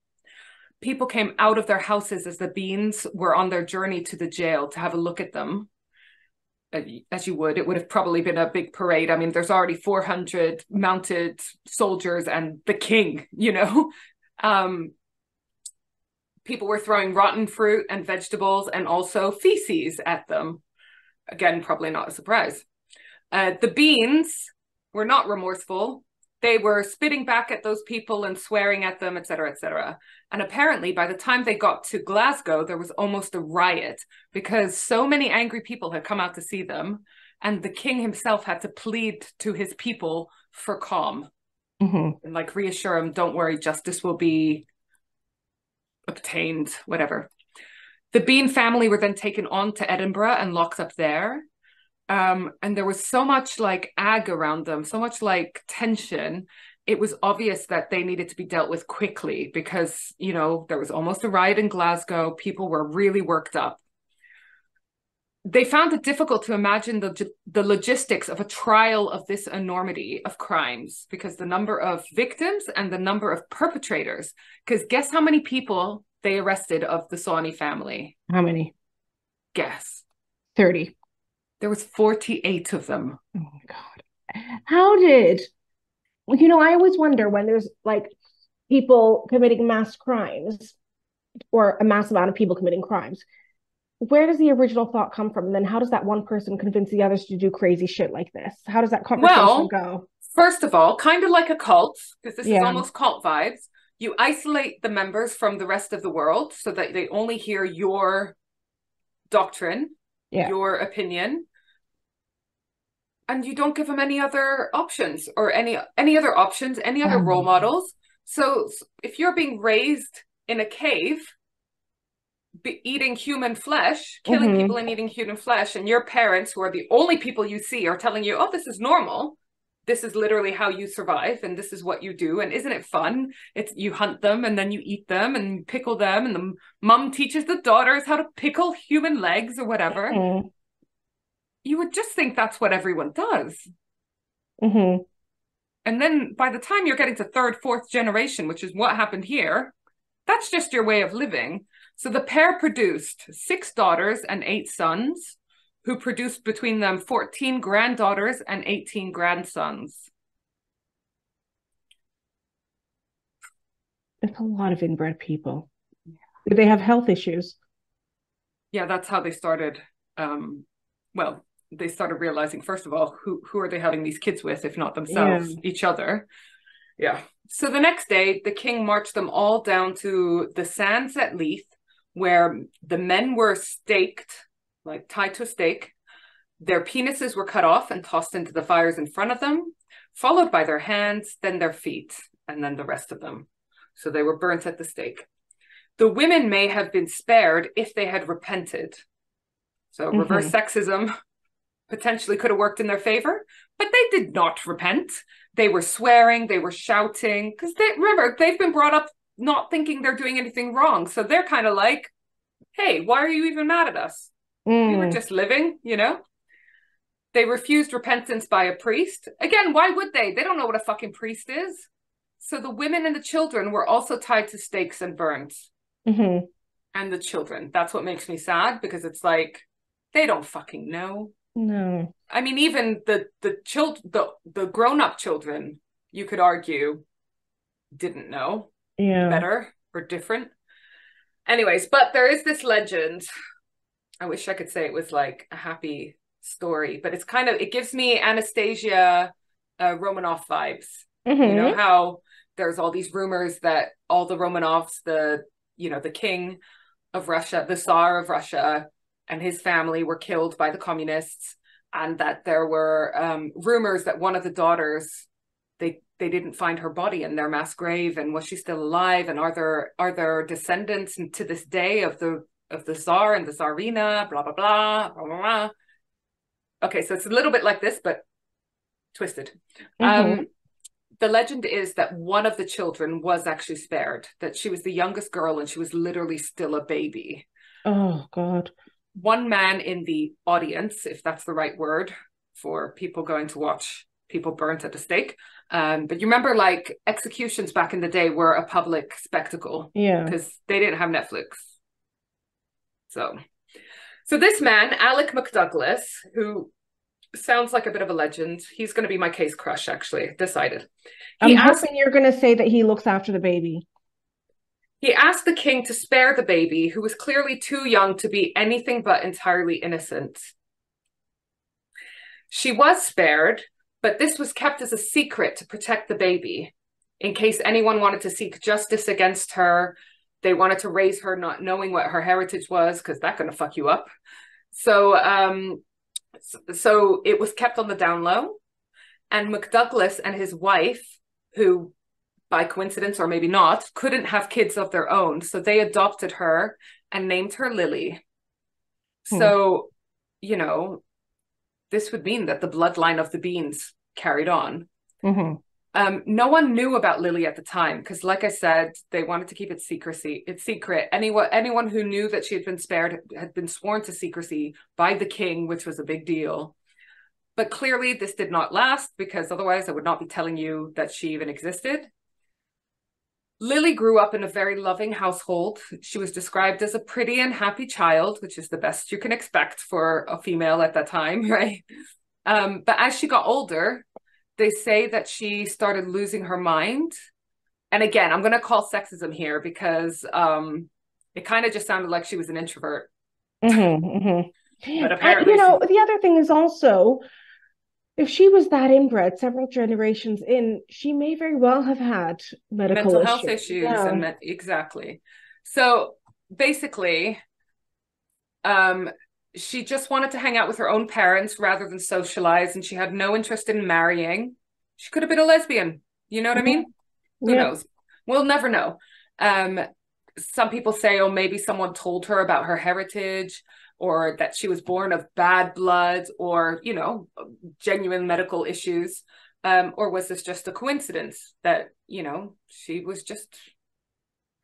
People came out of their houses as the Beans were on their journey to the jail to have a look at them. As you would, it would have probably been a big parade. I mean, there's already 400 mounted soldiers and the king, you know. People were throwing rotten fruit and vegetables and also feces at them. Again, probably not a surprise. The Beans were not remorseful. They were spitting back at those people and swearing at them, etc., etc. And apparently, by the time they got to Glasgow, there was almost a riot because so many angry people had come out to see them, and the king himself had to plead to his people for calm and like reassure them, "Don't worry, justice will be obtained." Whatever. The Bean family were then taken on to Edinburgh and locked up there. And there was so much like ag around them, so much like tension. It was obvious that they needed to be dealt with quickly because, you know, there was almost a riot in Glasgow. People were really worked up. they found it difficult to imagine the logistics of a trial of this enormity of crimes, because the number of victims and the number of perpetrators. Because guess how many people they arrested of the Sawney family? How many? Guess. 30. There was 48 of them. Oh my God. How did, you know, I always wonder when there's like people committing mass crimes or a mass amount of people committing crimes, where does the original thought come from? And then how does that one person convince the others to do crazy shit like this? How does that conversation go? First of all, kind of like a cult, because this is almost cult vibes. You isolate the members from the rest of the world so that they only hear your doctrine, your opinion, and you don't give them any other options or any other options, any other role models. So if you're being raised in a cave, eating human flesh, killing people and eating human flesh, and your parents, who are the only people you see, are telling you, oh, this is normal. This is literally how you survive, and this is what you do. And isn't it fun? It's you hunt them and then you eat them and you pickle them, and the mom teaches the daughters how to pickle human legs or whatever. You would just think that's what everyone does. And then by the time you're getting to third, fourth generation, which is what happened here, that's just your way of living. So the pair produced 6 daughters and 8 sons, who produced between them 14 granddaughters and 18 grandsons. It's a lot of inbred people. Do they have health issues? Yeah, that's how they started. Well, they started realizing, first of all, who are they having these kids with, if not themselves, each other. Yeah. So the next day, the king marched them all down to the sands at Leith, where the men were staked, like tied to a stake. Their penises were cut off and tossed into the fires in front of them, followed by their hands, then their feet, and then the rest of them. So they were burnt at the stake. The women may have been spared if they had repented. So reverse sexism potentially could have worked in their favor, but they did not repent. They were swearing, they were shouting, because remember, they've been brought up not thinking they're doing anything wrong. So they're kind of like, hey, why are you even mad at us? We were just living, you know? They refused repentance by a priest. Again, why would they? They don't know what a fucking priest is. So the women and the children were also tied to stakes and burned. And the children. That's what makes me sad, because it's like, they don't fucking know. No. I mean, even the grown-up children, you could argue, didn't know better or different. Anyways, but there is this legend. I wish I could say it was like a happy story, but it's kind of, it gives me Anastasia Romanoff vibes. You know how there's all these rumors that all the Romanovs, the king of Russia, the Tsar of Russia, and his family were killed by the communists, and that there were rumors that one of the daughters, they didn't find her body in their mass grave, and was she still alive, and are there descendants to this day of the Tsar and the Tsarina, blah blah blah blah blah blah. Okay, so it's a little bit like this, but twisted. The legend is that one of the children was actually spared, that she was the youngest girl and she was literally still a baby. Oh God. One man in the audience, if that's the right word for people going to watch people burnt at the stake. But you remember, like, executions back in the day were a public spectacle. Yeah. Because they didn't have Netflix. So this man, Alec McDouglas, who sounds like a bit of a legend, he's going to be my case crush, actually, decided. I'm hoping you're going to say that he looks after the baby. He asked the king to spare the baby, who was clearly too young to be anything but entirely innocent. She was spared, but this was kept as a secret to protect the baby. In case anyone wanted to seek justice against her, they wanted to raise her not knowing what her heritage was, because that's going to fuck you up. So it was kept on the down low. And McDouglas and his wife, who, by coincidence or maybe not, couldn't have kids of their own. So they adopted her and named her Lily. So, you know, this would mean that the bloodline of the Beans carried on. No one knew about Lily at the time because, like I said, they wanted to keep it secret. Anyone who knew that she had been spared had been sworn to secrecy by the king, which was a big deal. But clearly this did not last, because otherwise I would not be telling you that she even existed. Lily grew up in a very loving household. She was described as a pretty and happy child, which is the best you can expect for a female at that time, right? But as she got older, they say that she started losing her mind. And again, I'm going to call sexism here because it kind of just sounded like she was an introvert. Mm-hmm, mm-hmm. But apparently, the other thing is also, if she was that inbred several generations in, she may very well have had mental health issues. Yeah. Exactly. So basically, she just wanted to hang out with her own parents rather than socialize, and she had no interest in marrying. She could have been a lesbian. You know what I mean? Who knows? We'll never know. Some people say, oh, maybe someone told her about her heritage, or that she was born of bad blood, or, genuine medical issues. Or was this just a coincidence that, she was just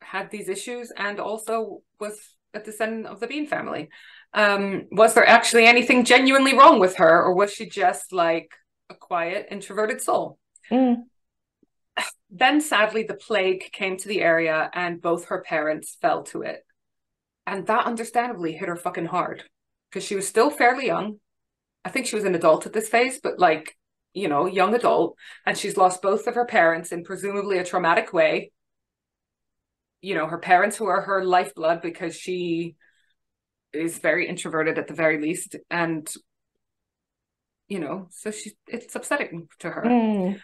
had these issues and also was a descendant of the Bean family? Was there actually anything genuinely wrong with her, or was she just like a quiet, introverted soul? Then, sadly, the plague came to the area and both her parents fell to it. And that understandably hit her fucking hard, because she was still fairly young. I think she was an adult at this phase, but young adult. And she's lost both of her parents in presumably a traumatic way. Her parents, who are her lifeblood, because she is very introverted at the very least. And, so it's upsetting to her.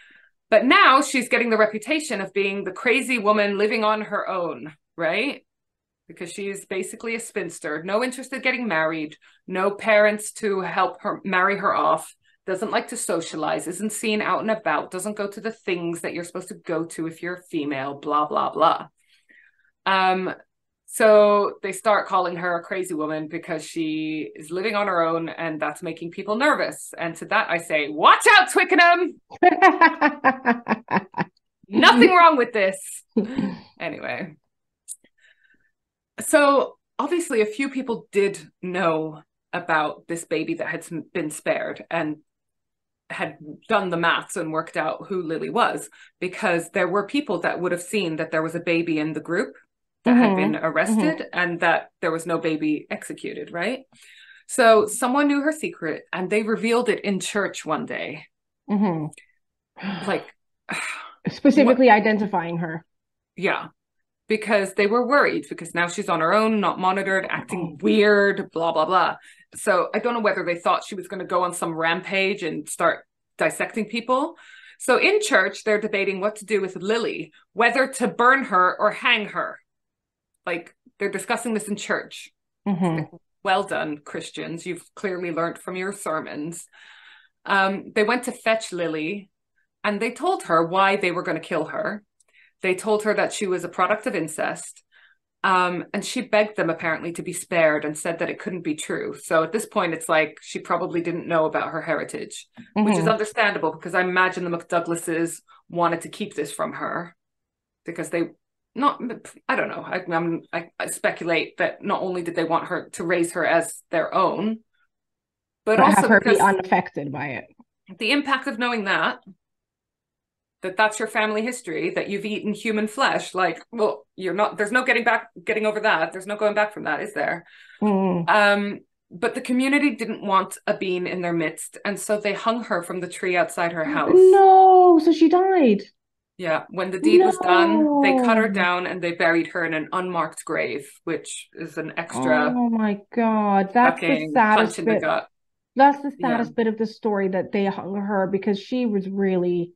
But now she's getting the reputation of being the crazy woman living on her own, right? Because she's basically a spinster, no interest in getting married, no parents to help her marry her off, doesn't like to socialize, isn't seen out and about, doesn't go to the things that you're supposed to go to if you're a female, blah, blah, blah. So they start calling her a crazy woman because she is living on her own, and that's making people nervous. And to that I say, watch out, Twickenham! Nothing wrong with this. Anyway. So obviously a few people did know about this baby that had been spared and had done the maths and worked out who Lily was, because there were people that would have seen that there was a baby in the group that had been arrested and that there was no baby executed, right? So someone knew her secret and they revealed it in church one day. Like, specifically identifying her. Yeah. Because they were worried, because now she's on her own, not monitored, acting weird, blah, blah, blah. So I don't know whether they thought she was going to go on some rampage and start dissecting people. So in church, they're debating what to do with Lily, whether to burn her or hang her. Like, they're discussing this in church. Like, well done, Christians. You've clearly learned from your sermons. They went to fetch Lily, and they told her why they were going to kill her. They told her that she was a product of incest, and she begged them apparently to be spared and said that it couldn't be true. So at this point, it's like she probably didn't know about her heritage, which is understandable, because I imagine the McDouglases wanted to keep this from her because I don't know. I speculate that not only did they want her to raise her as their own, but also have her be unaffected by it. The impact of knowing that's your family history, that you've eaten human flesh. Like, well, there's no getting over that. There's no going back from that, is there? But the community didn't want a Bean in their midst, and so they hung her from the tree outside her house. No, so she died. Yeah, when the deed was done, they cut her down and they buried her in an unmarked grave, which is an extra. Oh my God, that's the saddest bit. That's the saddest bit of the story, that they hung her because she was really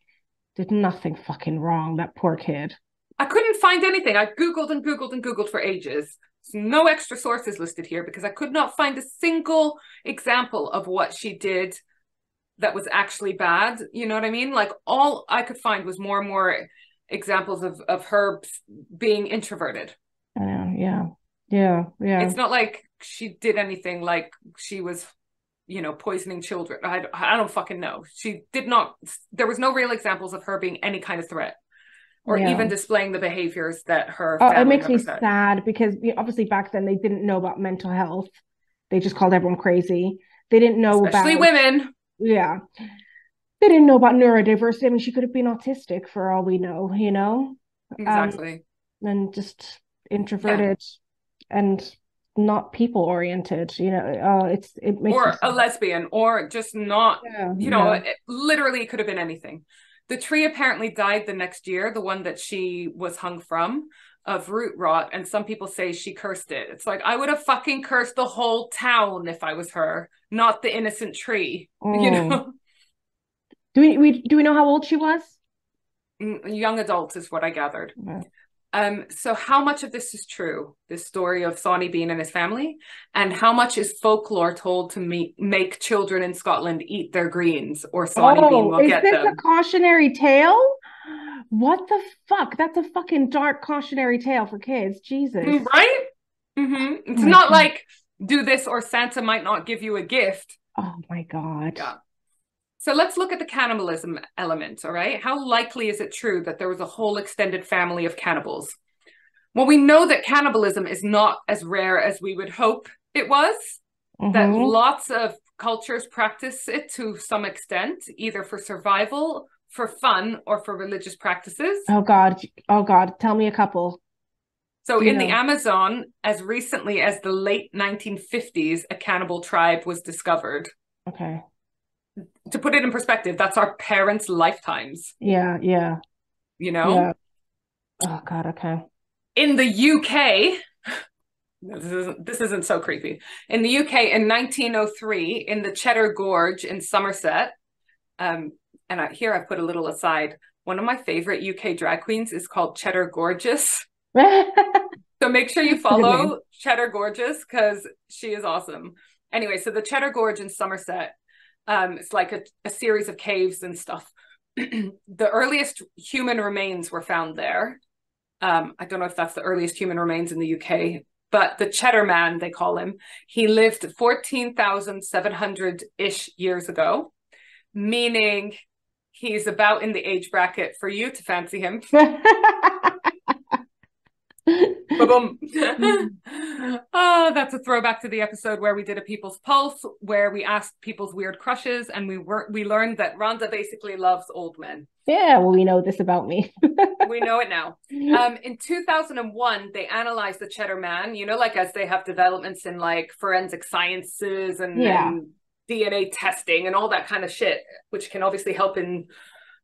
did nothing fucking wrong, that poor kid. I couldn't find anything. I Googled and Googled and Googled for ages. There's no extra sources listed here because I could not find a single example of what she did that was actually bad. You know what I mean? Like, all I could find was more and more examples of her being introverted. Yeah. It's not like she did anything like she was you know, poisoning children. I don't fucking know. She did not, there was no real examples of her being any kind of threat or even displaying the behaviors that her family it makes me said. sad because obviously back then they didn't know about mental health. They just called everyone crazy. They didn't know especially women. Yeah. They didn't know about neurodiversity. I mean, she could have been autistic for all we know, you know? Exactly. And just introverted and not people oriented, you know. It makes or a lesbian, or just not, you know, it literally could have been anything. The tree apparently died the next year, the one that she was hung from, of root rot, and some people say she cursed it. It's like, I would have fucking cursed the whole town if I was her, not the innocent tree. You know. Do we know how old she was? Young adult is what I gathered. Yeah. So how much of this is true, this story of Sawney Bean and his family, and how much is folklore told to make children in Scotland eat their greens, or Sawney Bean will get them? Is this a cautionary tale? What the fuck? That's a fucking dark cautionary tale for kids. Jesus. Right? Mm-hmm. It's not like, do this or Santa might not give you a gift. Oh my God. Yeah. So let's look at the cannibalism element, all right? How likely is it true that there was a whole extended family of cannibals? Well, we know that cannibalism is not as rare as we would hope it was, that lots of cultures practice it to some extent, either for survival, for fun, or for religious practices. Oh God. Tell me a couple. So in the Amazon, as recently as the late 1950s, a cannibal tribe was discovered. Okay. To put it in perspective, that's our parents' lifetimes. Yeah. You know? Yeah. Oh God, okay. In the UK, this isn't so creepy. In the UK in 1903, in the Cheddar Gorge in Somerset, here I've put a little aside, one of my favorite UK drag queens is called Cheddar Gorgeous. So make sure you follow Cheddar Gorgeous because she is awesome. Anyway, so the Cheddar Gorge in Somerset, it's like a series of caves and stuff. The earliest human remains were found there. I don't know if that's the earliest human remains in the UK, but the Cheddar Man, they call him, he lived 14,700-ish years ago, meaning he's about in the age bracket for you to fancy him. Ba-boom. Oh, that's a throwback to the episode where we did a People's Pulse, where we asked people's weird crushes, and we learned that Randa basically loves old men. Yeah, well, we know this about me. We know it now. In 2001, they analyzed the Cheddar Man, you know, like as they have developments in like forensic sciences and DNA testing and all that kind of shit, which can obviously help in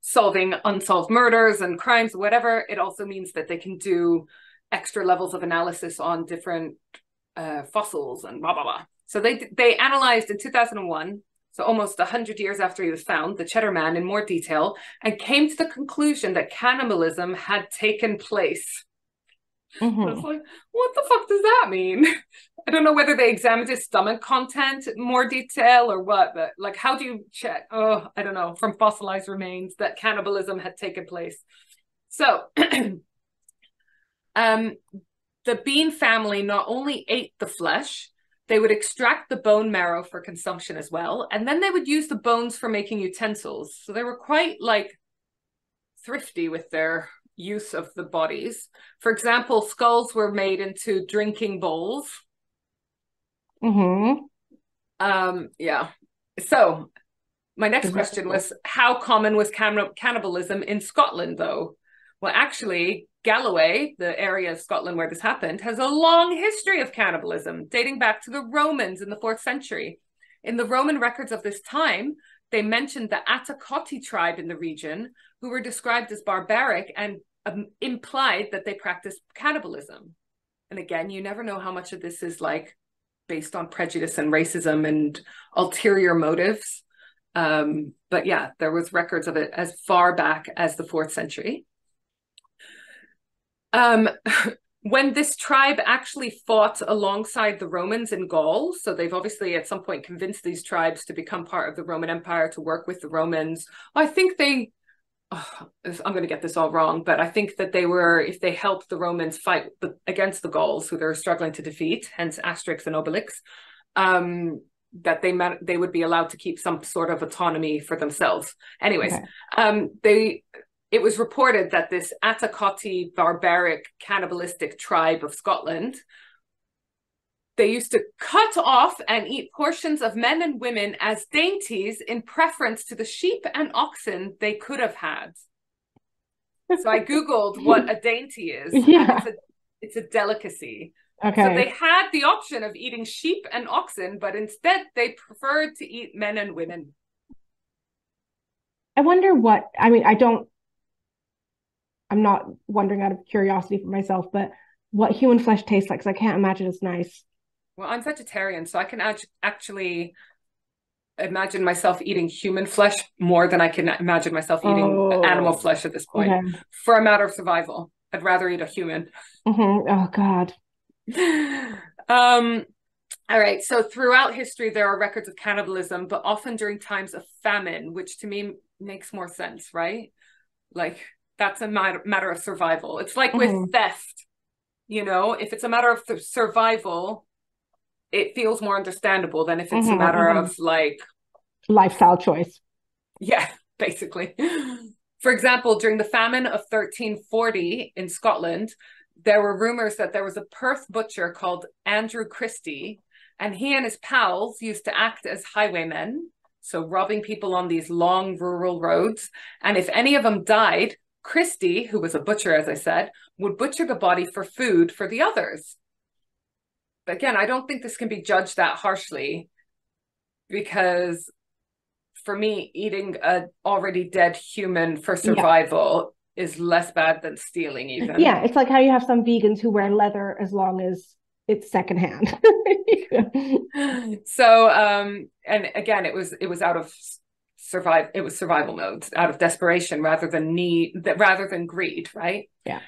solving unsolved murders and crimes, whatever. It also means that they can do extra levels of analysis on different fossils and blah, blah, blah. So they analyzed in 2001, so almost 100 years after he was found, the Cheddar Man in more detail, and came to the conclusion that cannibalism had taken place. I was like, what the fuck does that mean? I don't know whether they examined his stomach content in more detail or what, but like, how do you check? Oh, I don't know, from fossilized remains that cannibalism had taken place. So the Bean family not only ate the flesh, they would extract the bone marrow for consumption as well, and then they would use the bones for making utensils. So they were quite like thrifty with their use of the bodies. For example, skulls were made into drinking bowls. Yeah. So my next question was, how common was cannibalism in Scotland, though? Well, actually, Galloway, the area of Scotland where this happened, has a long history of cannibalism, dating back to the Romans in the 4th century. In the Roman records of this time, they mentioned the Atacoti tribe in the region, who were described as barbaric and implied that they practiced cannibalism. And again, you never know how much of this is like based on prejudice and racism and ulterior motives. But yeah, there was records of it as far back as the 4th century. When this tribe actually fought alongside the Romans in Gaul, so they've obviously at some point convinced these tribes to become part of the Roman Empire, to work with the Romans. I think I'm going to get this all wrong, but I think that if they helped the Romans fight against the Gauls, who they're struggling to defeat, hence Asterix and Obelix, that they would be allowed to keep some sort of autonomy for themselves. Anyways, okay. It was reported that this Atakoti barbaric cannibalistic tribe of Scotland, they used to cut off and eat portions of men and women as dainties in preference to the sheep and oxen they could have had. So I Googled what a dainty is. Yeah. And it's a delicacy. Okay. So they had the option of eating sheep and oxen, but instead they preferred to eat men and women. I wonder I'm not wondering out of curiosity for myself, but what human flesh tastes like, because I can't imagine it's nice. Well, I'm vegetarian, so I can actually imagine myself eating human flesh more than I can imagine myself eating animal flesh at this point. Okay. For a matter of survival, I'd rather eat a human. Mm-hmm. Oh, God. All right, so throughout history, there are records of cannibalism, but often during times of famine, which to me makes more sense, right? Like, that's a matter of survival. It's like with theft, if it's a matter of survival, it feels more understandable than if it's a matter of like lifestyle choice. Yeah, basically. For example, during the famine of 1340 in Scotland, there were rumors that there was a Perth butcher called Andrew Christie, and he and his pals used to act as highwaymen, so robbing people on these long rural roads. And if any of them died, Christie, who was a butcher, as I said, would butcher the body for food for the others. But again, I don't think this can be judged that harshly, because for me, eating an already dead human for survival is less bad than stealing even. Yeah, it's like how you have some vegans who wear leather as long as it's secondhand. So, and again, it was out of survival mode, out of desperation rather than greed, right? Yeah.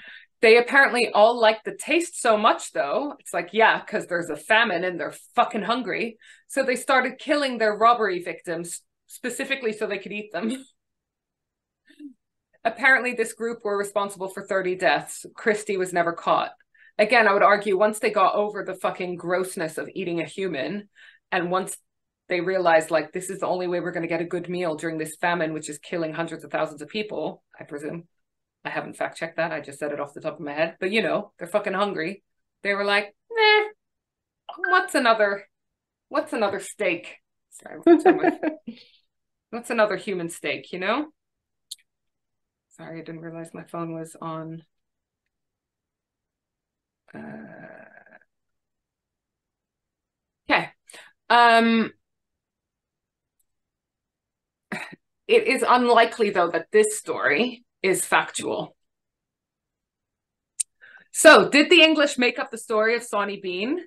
They apparently all like the taste so much, though. It's like, yeah, because there's a famine and they're fucking hungry. So they started killing their robbery victims specifically so they could eat them. Apparently, this group were responsible for 30 deaths. Christie was never caught. Again, I would argue once they got over the fucking grossness of eating a human, and once they realized, like, this is the only way we're going to get a good meal during this famine, which is killing hundreds of thousands of people, I presume. I haven't fact checked that. I just said it off the top of my head. But, they're fucking hungry. They were like, what's another steak? Sorry, what's another human steak, Sorry, I didn't realize my phone was on. Okay. It is unlikely, though, that this story is factual. So, did the English make up the story of Sawney Bean?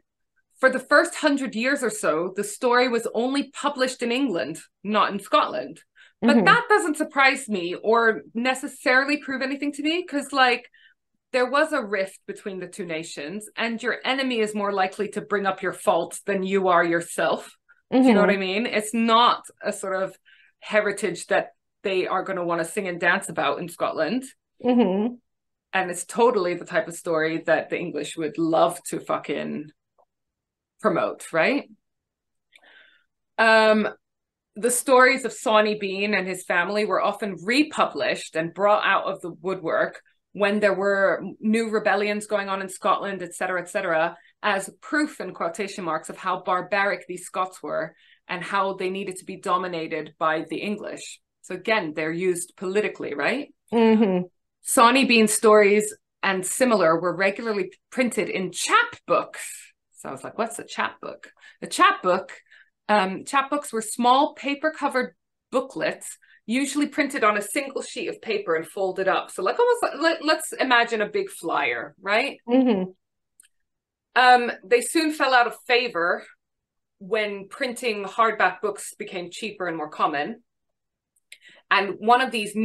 For the first 100 years or so, the story was only published in England, not in Scotland. But that doesn't surprise me or necessarily prove anything to me, because, like, there was a rift between the two nations, and your enemy is more likely to bring up your faults than you are yourself. Do you know what I mean? It's not a sort of heritage that they are going to want to sing and dance about in Scotland. And it's totally the type of story that the English would love to fucking promote, right? The stories of Sawney Bean and his family were often republished and brought out of the woodwork when there were new rebellions going on in Scotland, etc., as proof in quotation marks of how barbaric these Scots were and how they needed to be dominated by the English. So again, they're used politically, right? Sawney Bean stories and similar were regularly printed in chapbooks. So I was like, what's a chapbook? A chapbook, chapbooks were small paper-covered booklets, usually printed on a single sheet of paper and folded up. So like almost let's imagine a big flyer, right? They soon fell out of favor when printing hardback books became cheaper and more common. And one of these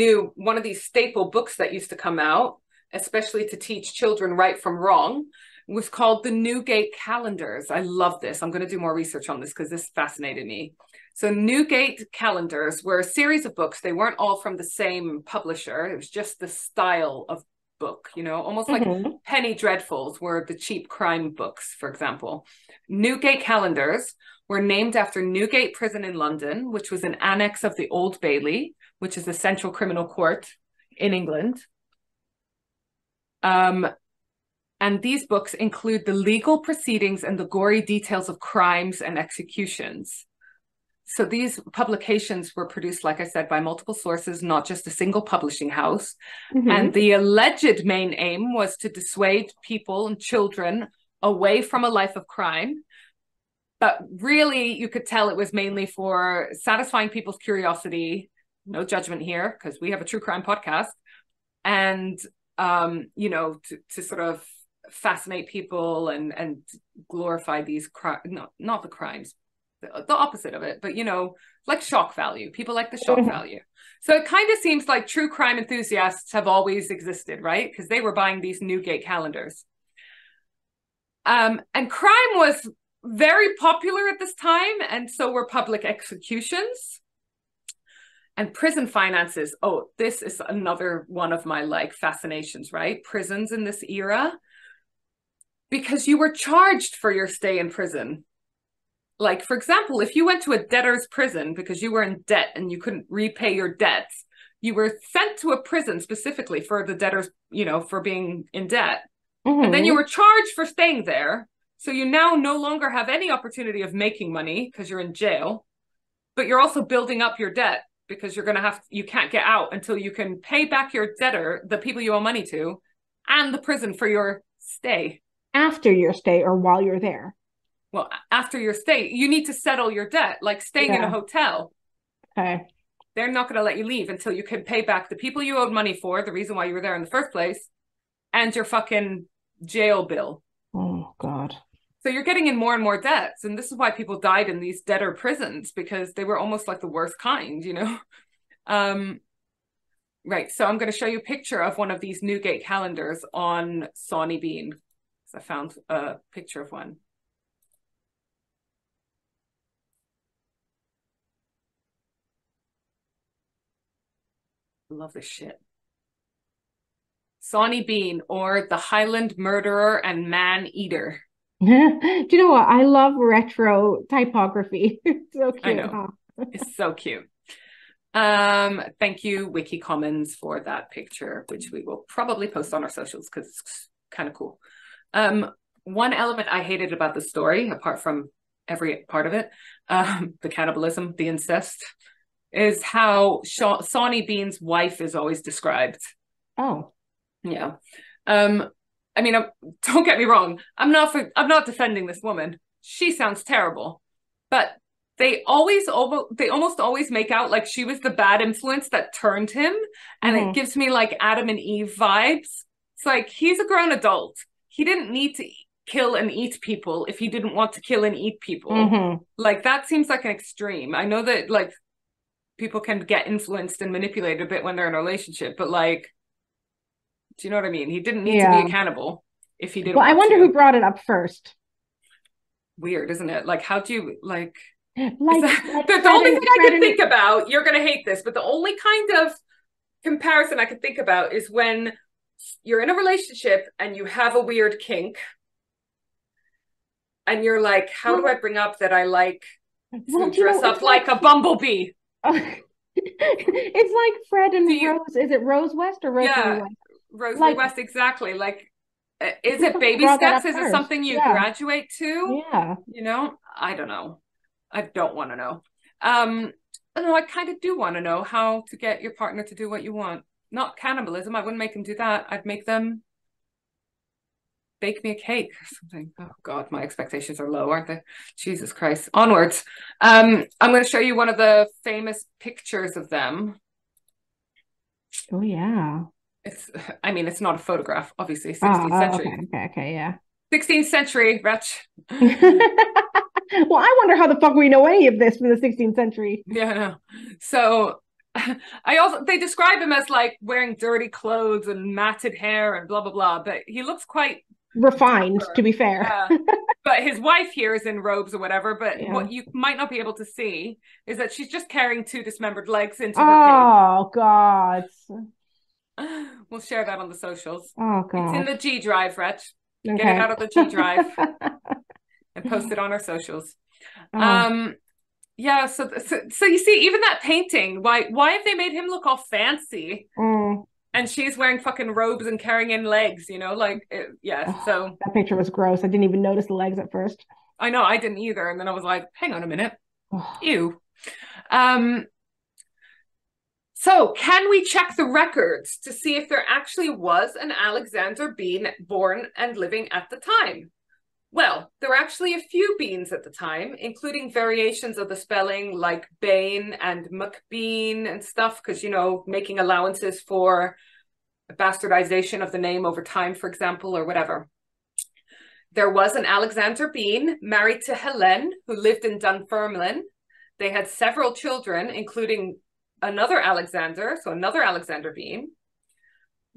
staple books that used to come out, especially to teach children right from wrong, was called the Newgate Calendars. I love this. I'm going to do more research on this because this fascinated me. So Newgate Calendars were a series of books. They weren't all from the same publisher. It was just the style of book, you know, almost like Penny Dreadfuls were the cheap crime books, for example. Newgate calendars were named after Newgate Prison in London, which was an annex of the Old Bailey, which is the central criminal court in England. And these books include the legal proceedings and the gory details of crimes and executions. So these publications were produced, like I said, by multiple sources, not just a single publishing house. And the alleged main aim was to dissuade people and children away from a life of crime. But really, you could tell it was mainly for satisfying people's curiosity. No judgment here, because we have a true crime podcast. And, you know, to sort of fascinate people and glorify these crimes, not the crimes, the opposite of it, but, you know, like shock value. People like the shock value. So it kind of seems like true crime enthusiasts have always existed, right? Because they were buying these Newgate calendars. And crime was very popular at this time, and so were public executions. And prison finances. Oh, this is another one of my like fascinations, right? Prisons in this era. Because you were charged for your stay in prison. Like, for example, if you went to a debtor's prison because you were in debt and you couldn't repay your debts, you were sent to a prison specifically for the debtors, you know, for being in debt. And then you were charged for staying there. So you now no longer have any opportunity of making money because you're in jail, but you're also building up your debt because you're going to you can't get out until you can pay back your debtor, the people you owe money to, and the prison for your stay. After your stay or while you're there? Well, after your stay, you need to settle your debt, like staying in a hotel. Okay. They're not going to let you leave until you can pay back the people you owed money for, the reason why you were there in the first place, and your fucking jail bill. Oh, God. So you're getting in more and more debts. And this is why people died in these debtor prisons, because they were almost like the worst kind, you know? Right. So I'm going to show you a picture of one of these Newgate calendars on Sawney Bean. I found a picture of one. Love this shit. Sawney Bean, or the Highland Murderer and Man-Eater. Do you know what? I love retro typography. It's so cute. I know. Huh? It's so cute. Thank you, Wiki Commons, for that picture, which we will probably post on our socials because it's kind of cool. One element I hated about the story, apart from every part of it, the cannibalism, the incest, is how Sawney Bean's wife is always described. Oh. Yeah. I mean, don't get me wrong. I'm not defending this woman. She sounds terrible, but they almost always make out like she was the bad influence that turned him, and it gives me like Adam and Eve vibes. It's like, he's a grown adult. He didn't need to kill and eat people if he didn't want to kill and eat people. Like, that seems like an extreme. I know that like people can get influenced and manipulated a bit when they're in a relationship, but like, do you know what I mean? He didn't need to be a cannibal if he didn't. Well, I wonder who brought it up first. Weird, isn't it? Like, how do you like the only thing I can think about, you're gonna hate this, but the only kind of comparison I could think about is when you're in a relationship and you have a weird kink and you're like, how do I bring up that I like to dress up like a bumblebee? It's like Fred and Rose. Is it Rose West or Rose West? Rosary West, exactly. Like, is it baby steps? Is it something you graduate to? Yeah. You know, I don't know. I don't want to know. No, I kind of do want to know how to get your partner to do what you want. Not cannibalism. I wouldn't make them do that. I'd make them bake me a cake or something. Oh God, my expectations are low, aren't they? Jesus Christ. Onwards. I'm going to show you one of the famous pictures of them. Oh yeah. It's not a photograph, obviously. 16th century. Okay, yeah. 16th century, wretch. Well, I wonder how the fuck we know any of this from the 16th century. Yeah, I know. So they describe him as like wearing dirty clothes and matted hair and blah blah blah, but he looks quite refined, to be fair. But his wife here is in robes or whatever, but what you might not be able to see is that she's just carrying two dismembered legs into her cave. Oh God. We'll share that on the socials. Oh, God. It's in the G drive, Rach. Okay. Get it out of the G drive and post it on our socials. Yeah, so you see, even that painting, why have they made him look all fancy? And she's wearing fucking robes and carrying in legs, so that picture was gross. I didn't even notice the legs at first. I know, I didn't either. And then I was like, hang on a minute. Ew. So can we check the records to see if there actually was an Alexander Bean born and living at the time? Well, there were actually a few Beans at the time, including variations of the spelling like Bain and McBean and stuff, because, making allowances for bastardization of the name over time, for example, or whatever. There was an Alexander Bean married to Helene, who lived in Dunfermline. They had several children, including another Alexander, so another Alexander Bean.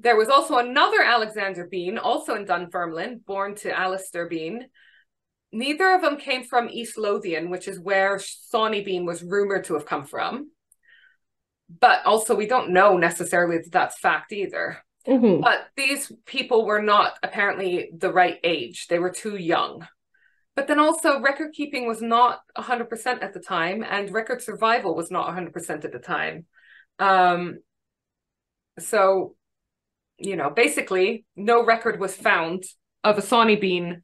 There was also another Alexander Bean, also in Dunfermline, born to Alistair Bean. Neither of them came from East Lothian, which is where Sawney Bean was rumored to have come from. But also, we don't know necessarily that that's fact either. But these people were not apparently the right age. They were too young. But then also, record keeping was not 100% at the time, and record survival was not 100% at the time. So, basically, no record was found of a Sawney Bean,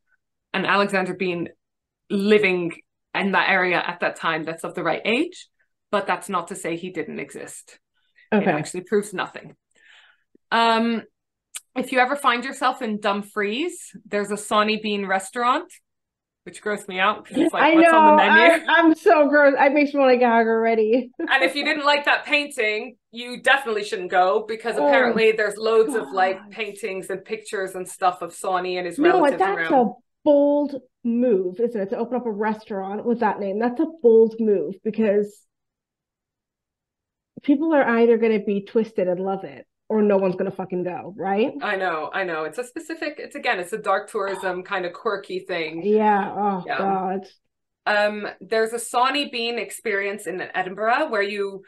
an Alexander Bean, living in that area at that time that's of the right age. But that's not to say he didn't exist. Okay. It actually proves nothing. If you ever find yourself in Dumfries, there's a Sawney Bean restaurant, which grossed me out because it's like, what's on the menu? I'm so gross. It makes me want to gag already. And if you didn't like that painting, you definitely shouldn't go, because apparently there's loads of paintings and pictures and stuff of Sawney and his relatives around. That's a bold move, isn't it? To open up a restaurant with that name. That's a bold move, because people are either going to be twisted and love it, or no one's going to fucking go, right? I know. It's a dark tourism kind of quirky thing. Yeah. God. There's a Sawney Bean experience in Edinburgh where you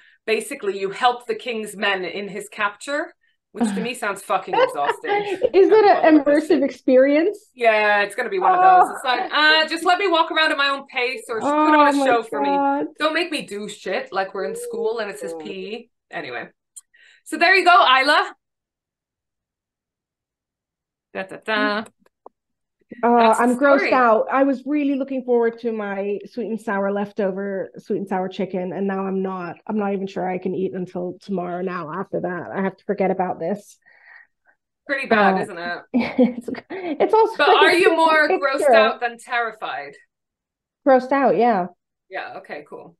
help the king's men in his capture, which to me sounds fucking exhausting. Is it an immersive experience? Yeah, it's going to be one of those. It's like, just let me walk around at my own pace, or put on a show for me. Don't make me do shit like we're in school and it's his PE. Anyway. So there you go, Isla. I'm grossed out. I was really looking forward to my sweet and sour chicken, and now I'm not. I'm not even sure I can eat until tomorrow now. After that, I have to forget about this. Pretty bad, isn't it? It's also. But are you more grossed out than terrified? Grossed out, yeah. Yeah. Okay. Cool.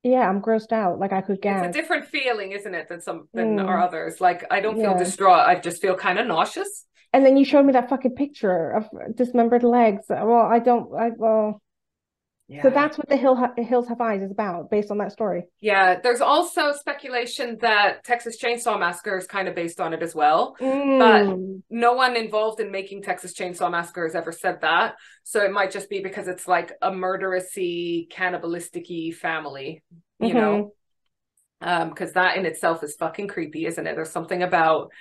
Yeah, I'm grossed out. Like I could gag. It's a different feeling, isn't it, than our others? Like I don't feel distraught. I just feel kind of nauseous. And then you showed me that fucking picture of dismembered legs. Yeah. So that's what the Hills Have Eyes is about, based on that story. Yeah, there's also speculation that Texas Chainsaw Massacre is kind of based on it as well. But no one involved in making Texas Chainsaw Massacre has ever said that. So it might just be because it's like a murderous-y, cannibalistic-y family, you know? Because that in itself is fucking creepy, isn't it? There's something about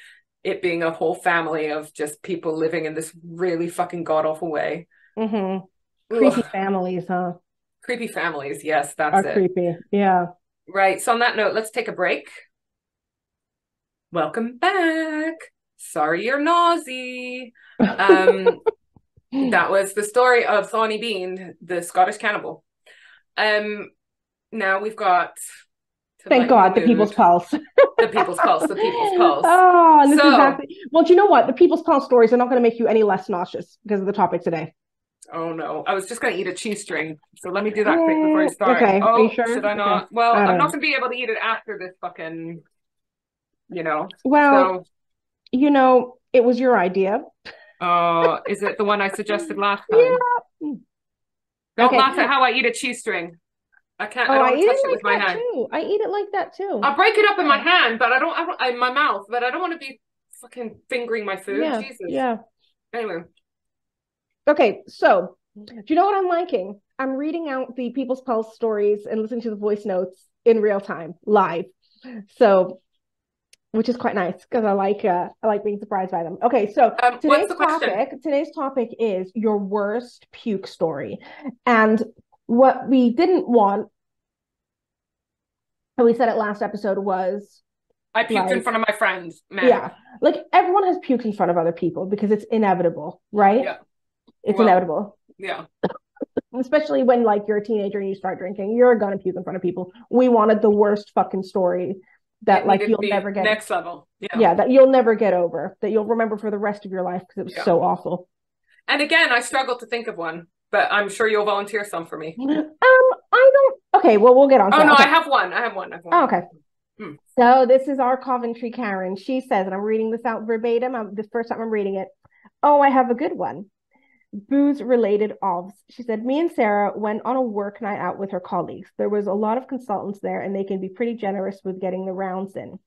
it being a whole family of just people living in this really fucking god-awful way. Creepy families, huh? Creepy families, yes, that's it. Creepy, yeah. Right, so on that note, let's take a break. Welcome back. Sorry you're nosy. That was the story of Sawney Bean, the Scottish cannibal. Now we've got... Thank God, the People's Pulse. The People's Pulse, the People's Pulse. Oh, and this is exactly... Well, do you know what? The People's Pulse stories are not going to make you any less nauseous because of the topic today. Oh, no. I was just going to eat a cheese string. So let me do that quick before I start. Okay, oh, are you sure? Should I not? Okay. Well, I'm not going to be able to eat it after this fucking, Well, it was your idea. Oh, is it the one I suggested last time? Yeah. Don't laugh at how I eat a cheese string. I can't. I don't touch it with my hand. I eat it like that too. I'll break it up in my hand, but I don't in my mouth. But I don't want to be fucking fingering my food. Yeah, Jesus. Yeah. Anyway. Okay, so do you know what I'm liking? I'm reading out the People's Pulse stories and listening to the voice notes in real time, live. So which is quite nice because I like being surprised by them. Okay, so today's topic is your worst puke story. And what we didn't want, and we said it last episode, was I puked in front of my friends, man. Yeah. Like everyone has puked in front of other people because it's inevitable, right? Yeah. It's inevitable. Yeah. Especially when like you're a teenager and you start drinking, you're gonna puke in front of people. We wanted the worst fucking story that like you'll never get next level. Yeah, that you'll never get over, that you'll remember for the rest of your life because it was so awful. And again, I struggle to think of one, but I'm sure you'll volunteer some for me. I don't. Okay, well, we'll get on to that. No, okay. I have one. Oh, okay. So this is our Coventry Karen. She says, and I'm reading this out verbatim. The first time I'm reading it. Oh, I have a good one. Booze related ovs. She said, me and Sarah went on a work night out with her colleagues. There was a lot of consultants there and they can be pretty generous with getting the rounds in.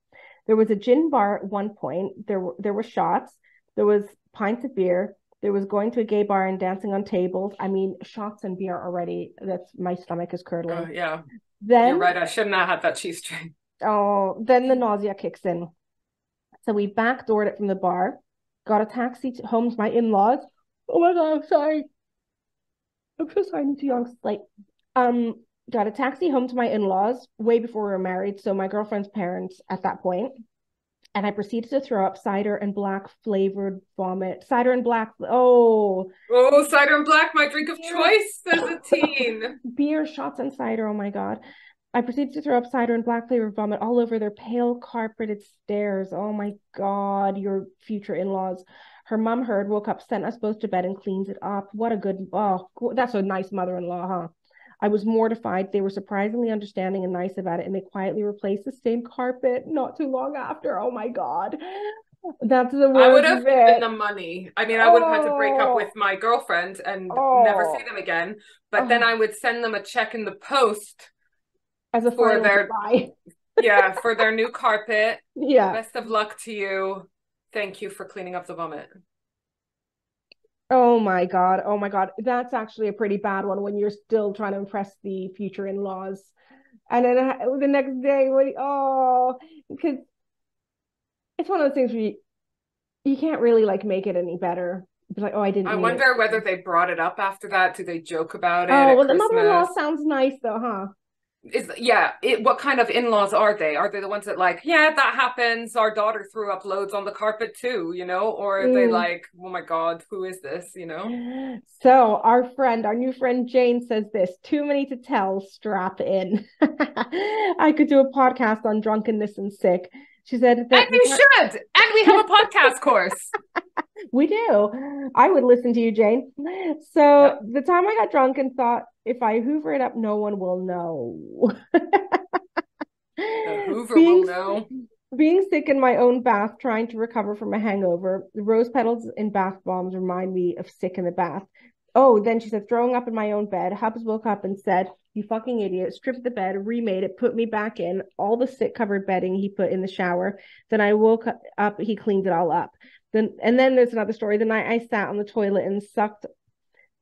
There was a gin bar at one point. There were shots. There was pints of beer. There was going to a gay bar and dancing on tables. I mean, shots and beer already. My stomach is curdling. Yeah. Then, you're right. I shouldn't have had that cheese string. Oh, then the nausea kicks in. So we backdoored it from the bar, got a taxi home to my in-laws. Oh my God, I'm sorry. I'm so sorry, I'm too young. Like, got a taxi home to my in-laws way before we were married. So my girlfriend's parents at that point. And I proceeded to throw up cider and black flavored vomit. Cider and black. Oh, cider and black, my drink of choice as a teen. Beer, shots, and cider. Oh my God. I proceeded to throw up cider and black flavored vomit all over their pale carpeted stairs. Oh my God, your future in-laws. Her mom heard, woke up, sent us both to bed and cleans it up. What a good, that's a nice mother-in-law, huh? I was mortified. They were surprisingly understanding and nice about it, and they quietly replaced the stained carpet not too long after. Oh my God. That's the worst. I would have given them money. I mean, I would have had to break up with my girlfriend and never see them again. But then I would send them a check in the post as a for their for their new carpet. Yeah. Best of luck to you. Thank you for cleaning up the vomit. Oh my God. Oh my God. That's actually a pretty bad one when you're still trying to impress the future in-laws. And then the next day, because it's one of those things where you can't really like make it any better. It's like, I didn't. I wonder whether they brought it up after that. Do they joke about it? Oh, well, the mother-in-law sounds nice though, huh? What kind of in-laws are they? Are they the ones that like, yeah, that happens, our daughter threw up loads on the carpet too, or are they like, oh my God, who is this, So our new friend Jane says this: too many to tell, strap in. I could do a podcast on drunkenness and sick. She said that, and you should, and we have a podcast course. We do. I would listen to you, Jane. So the time I got drunk and thought, if I hoover it up, no one will know. The Hoover will know. Being sick in my own bath, trying to recover from a hangover. The rose petals in bath bombs remind me of sick in the bath. Oh, then she said, throwing up in my own bed. Hubs woke up and said, you fucking idiot, stripped the bed, remade it, put me back in, all the sick covered bedding he put in the shower. Then I woke up, he cleaned it all up. Then there's another story. The night I sat on the toilet and sucked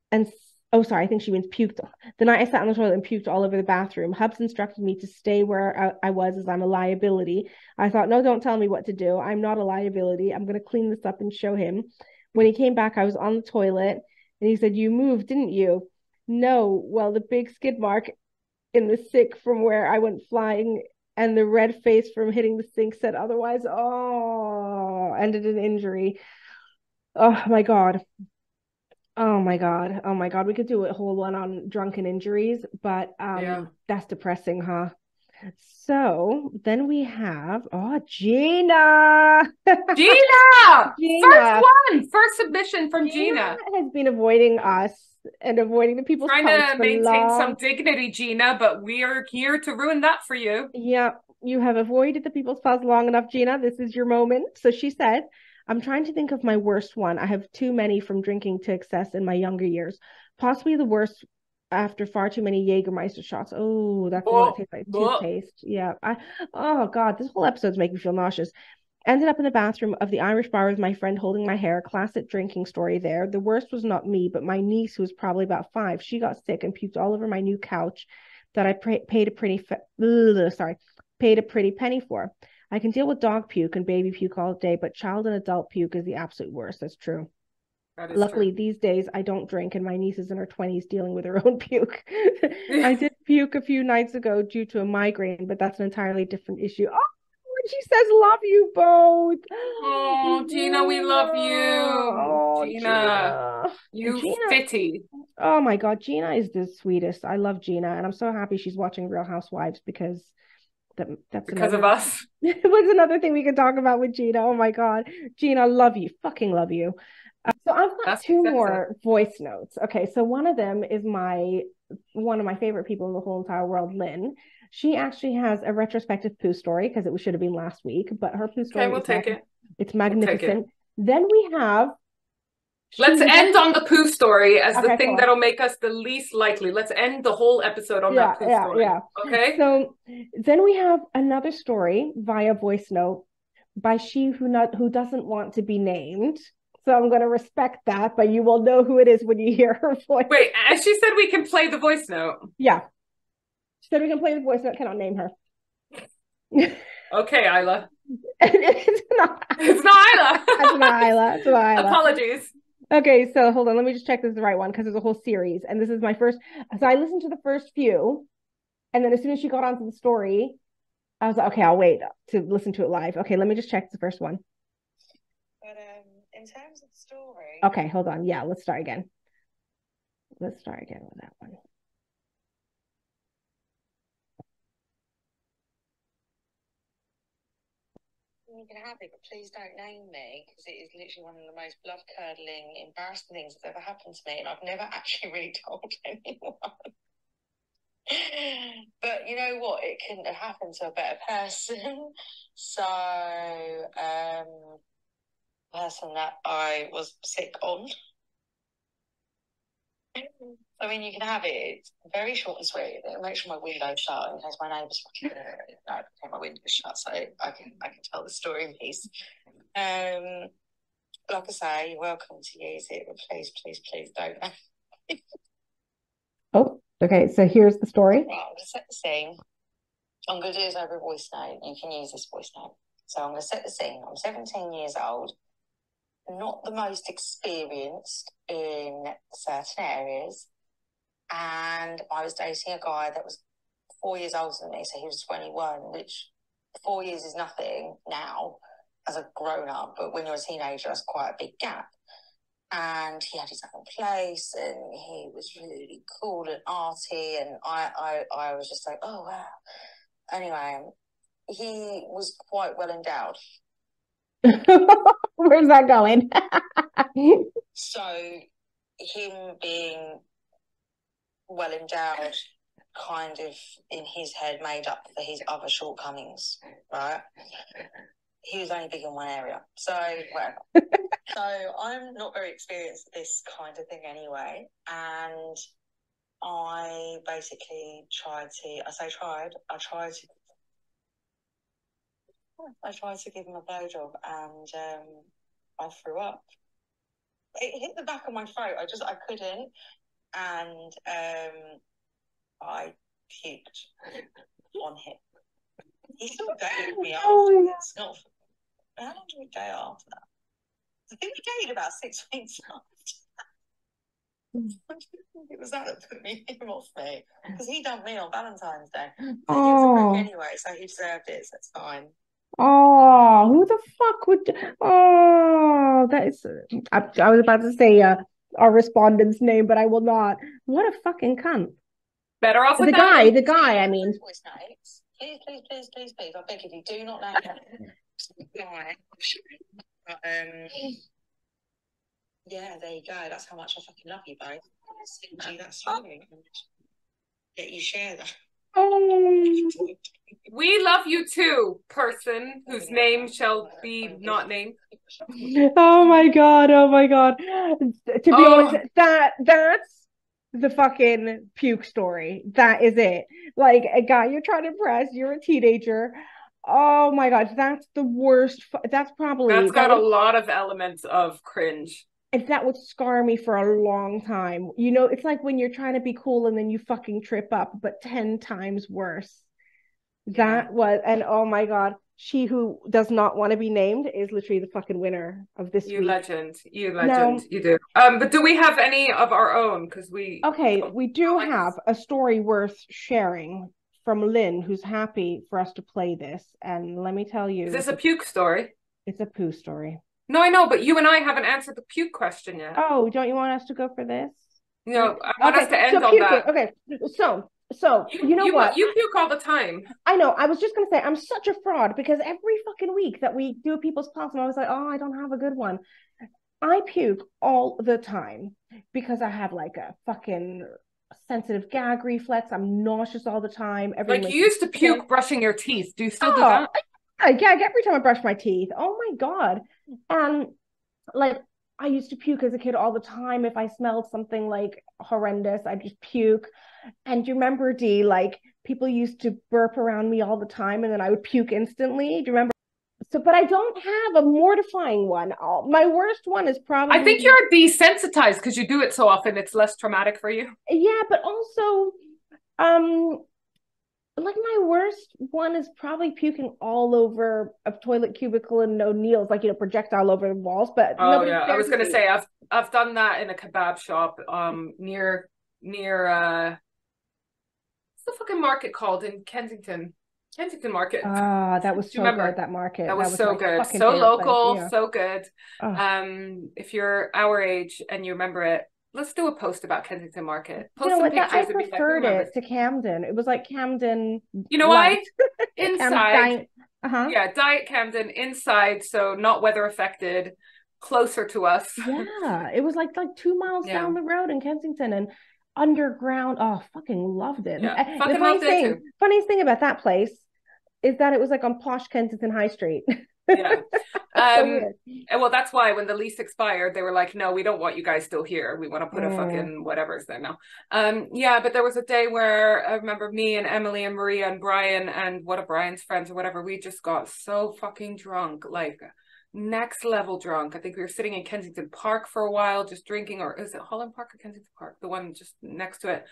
and I think she means puked. The night I sat on the toilet and puked all over the bathroom. Hubs instructed me to stay where I was as I'm a liability. I thought, no, don't tell me what to do. I'm not a liability. I'm going to clean this up and show him. When he came back, I was on the toilet and he said, you moved, didn't you? No. Well, the big skid mark in the sick from where I went flying and the red face from hitting the sink said otherwise. Ended in injury. Oh my God. Oh my God. Oh my God. We could do a whole one on drunken injuries, but that's depressing, huh? So then we have Gina. Gina! First submission from Gina. Has been avoiding us and avoiding the people's trying to maintain some dignity, Gina, but we are here to ruin that for you. Yeah, you have avoided the people's pause long enough, Gina. This is your moment. So she said, I'm trying to think of my worst one. I have too many from drinking to excess in my younger years. Possibly the worst after far too many Jägermeister shots. Oh, that's the one that tastes like toothpaste. Yeah. Oh God, this whole episode's making me feel nauseous. Ended up in the bathroom of the Irish bar with my friend holding my hair. Classic drinking story there. The worst was not me, but my niece, who was probably about 5. She got sick and puked all over my new couch that I paid a pretty penny for. I can deal with dog puke and baby puke all day, but child and adult puke is the absolute worst. That's true. Luckily, these days I don't drink, and my niece is in her 20s dealing with her own puke. I did puke a few nights ago due to a migraine, but that's an entirely different issue. Oh, she says, "Love you both." Oh, Gina, we love you. Oh, Gina. You fitty. Oh my God, Gina is the sweetest. I love Gina, and I'm so happy she's watching Real Housewives because that's because of us. It was another thing we could talk about with Gina. Oh my God, Gina, love you, fucking love you. So I've got two more voice notes. Okay, so one of them is one of my favorite people in the whole entire world, Lynn. She actually has a retrospective poo story because it should have been last week, but her poo story it's magnificent. Then we have let's end on the poo story as the thing that'll make us the least likely. Let's end the whole episode on that poo story. Yeah. Okay. So then we have another story via voice note by she who doesn't want to be named. So I'm going to respect that, but you will know who it is when you hear her voice. Wait, and she said we can play the voice note. Yeah. She said we can play the voice note. Cannot name her. Okay, Isla. It's not Isla. It's not Isla. Apologies. Okay, so hold on. Let me just check this is the right one because there's a whole series. And this is my first. So I listened to the first few. And then as soon as she got onto the story, I was like, okay, I'll wait to listen to it live. Okay, let me just check the first one. But in terms of the story. Okay, hold on. Yeah, let's start again. Let's start again with that one. You can have it, but please don't name me because it is literally one of the most blood-curdling, embarrassing things that's ever happened to me, and I've never actually really told anyone. But you know what? It couldn't have happened to a better person. So, person that I was sick on. I mean, you can have it. It's very short and sweet. It'll make sure my window's shut in case my neighbours fucking take my window shut so I can tell the story in peace. Like I say, you're welcome to use it, but please don't. Oh, okay. So here's the story. Right, I'm going to set the scene. I'm going to do this over a voice note. You can use this voice note. So I'm going to set the scene. I'm 17 years old. Not the most experienced in certain areas, and I was dating a guy that was 4 years older than me, so he was 21, which 4 years is nothing now as a grown-up, but when you're a teenager, it's quite a big gap. And he had his own place, and he was really cool and arty, and I was just like, oh, wow. Anyway, he was quite well endowed. Where's that going? So him being well endowed kind of in his head made up for his other shortcomings, right? He was only big in one area. So whatever. So I'm not very experienced at this kind of thing anyway. And I basically tried to give him a blowjob, and I threw up. It hit the back of my throat. I couldn't, and I puked on him. He still dated me afterwards. How long did we date after that? I think we dated about 6 weeks after. It was that put him off me because he dumped me on Valentine's Day. So he was a prick anyway, so he deserved it. So it's fine. Oh, who the fuck would? Oh, that is. I was about to say our respondent's name, but I will not. What a fucking cunt. Better off with the guy. I mean, voice notes. Please. I beg of you, do not know guy. But yeah, there you go. That's how much I fucking love you both. That's fine. That you share that. We love you too, person whose name shall be not named. Oh my god. To be honest, that's the fucking puke story. That is it. Like, a guy you're trying to impress, you're a teenager. Oh my god, that's the worst. That's got a lot of elements of cringe. And that would scar me for a long time. You know, it's like when you're trying to be cool and then you fucking trip up, but 10 times worse. That was, and oh my god. she who does not want to be named is literally the fucking winner of this You week. legend. You do. But do we have any of our own? Because we do have a story worth sharing from Lynn, who's happy for us to play this. And let me tell you, is this a puke story? It's a poo story. No, I know, but you and I haven't answered the puke question yet. Oh, don't you want us to go for this? No, I want us to end on that. Okay, so you know what? You puke all the time. I know. I was just gonna say I'm such a fraud because every fucking week that we do a people's past, and I was like, oh, I don't have a good one. I puke all the time because I have like a fucking sensitive gag reflex. I'm nauseous all the time. Like you used to puke brushing your teeth. Do you still do that? I gag every time I brush my teeth. Oh my God. And like I used to puke as a kid all the time. If I smelled something like horrendous, I'd just puke. And you remember, Dee, like people used to burp around me all the time and then I would puke instantly. Do you remember? So, but I don't have a mortifying one. My worst one is probably... I think you're desensitized because you do it so often. It's less traumatic for you. Yeah, but also, like my worst one is probably puking all over a toilet cubicle and O'Neill's, like, you know, projectile over the walls. But oh yeah, I was gonna say I've done that in a kebab shop near what's the fucking market called in Kensington Market. That was so good, that market. That was so good. So local, place, yeah. So good. If you're our age and you remember it, let's do a post about Kensington Market. Post some pictures. I preferred it to Camden. It was like Camden. You know why? Inside. Yeah, Diet Camden inside, so not weather affected, closer to us. Yeah, it was like 2 miles down the road in Kensington and underground. Oh, fucking loved it. Yeah, fucking loved it too. Funniest thing about that place is that it was like on posh Kensington High Street. Yeah. Well, that's why when the lease expired, they were like, no, we don't want you guys still here. We want to put a fucking whatever's there now. Yeah, but there was a day where I remember me and Emily and Maria and Brian and one of Brian's friends or whatever, we just got so fucking drunk, like next level drunk. I think we were sitting in Kensington Park for a while just drinking, or is it Holland Park or Kensington Park? The one just next to it.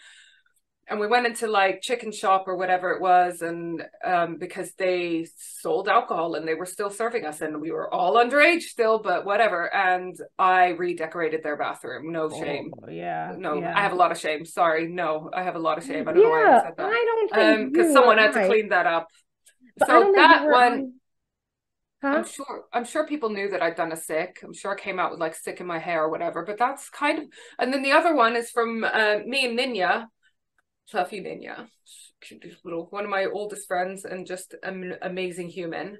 And we went into like chicken shop or whatever it was, and because they sold alcohol and they were still serving us, and we were all underage still, but whatever. And I redecorated their bathroom. No shame. I have a lot of shame. Sorry, no, I have a lot of shame. I don't know why I said that. I don't think because someone had to clean that up. But so that one. I'm sure people knew that I'd done a sick. I'm sure I came out with like sick in my hair or whatever. But that's kind of. And then the other one is from me and Ninya. Fluffy Ninya, one of my oldest friends and just an amazing human.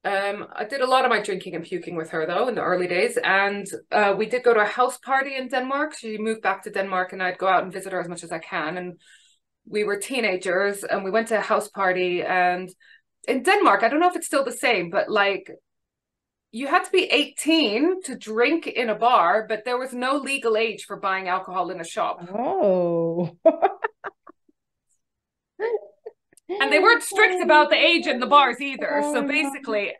I did a lot of my drinking and puking with her though in the early days, and we did go to a house party in Denmark. She moved back to Denmark and I'd go out and visit her as much as I can, and we were teenagers and we went to a house party. And in Denmark, I don't know if it's still the same, but like you had to be 18 to drink in a bar, but there was no legal age for buying alcohol in a shop. Oh. And they weren't strict about the age in the bars either. So basically,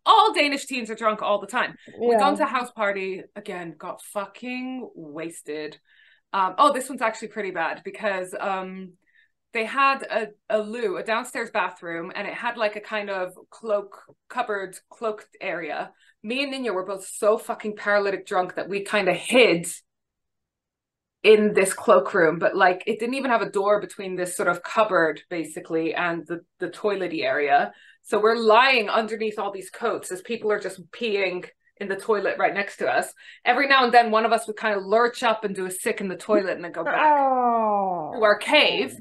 all Danish teens are drunk all the time. Yeah. We've gone to a house party, again, got fucking wasted. This one's actually pretty bad because they had a loo, a downstairs bathroom, and it had like a kind of cupboard cloaked area. Me and Ninya were both so fucking paralytic drunk that we kind of hid in this cloakroom, but like it didn't even have a door between this sort of cupboard basically and the toilety area. So we're lying underneath all these coats as people are just peeing in the toilet right next to us. Every now and then one of us would kind of lurch up and do a sick in the toilet and then go back to our cave.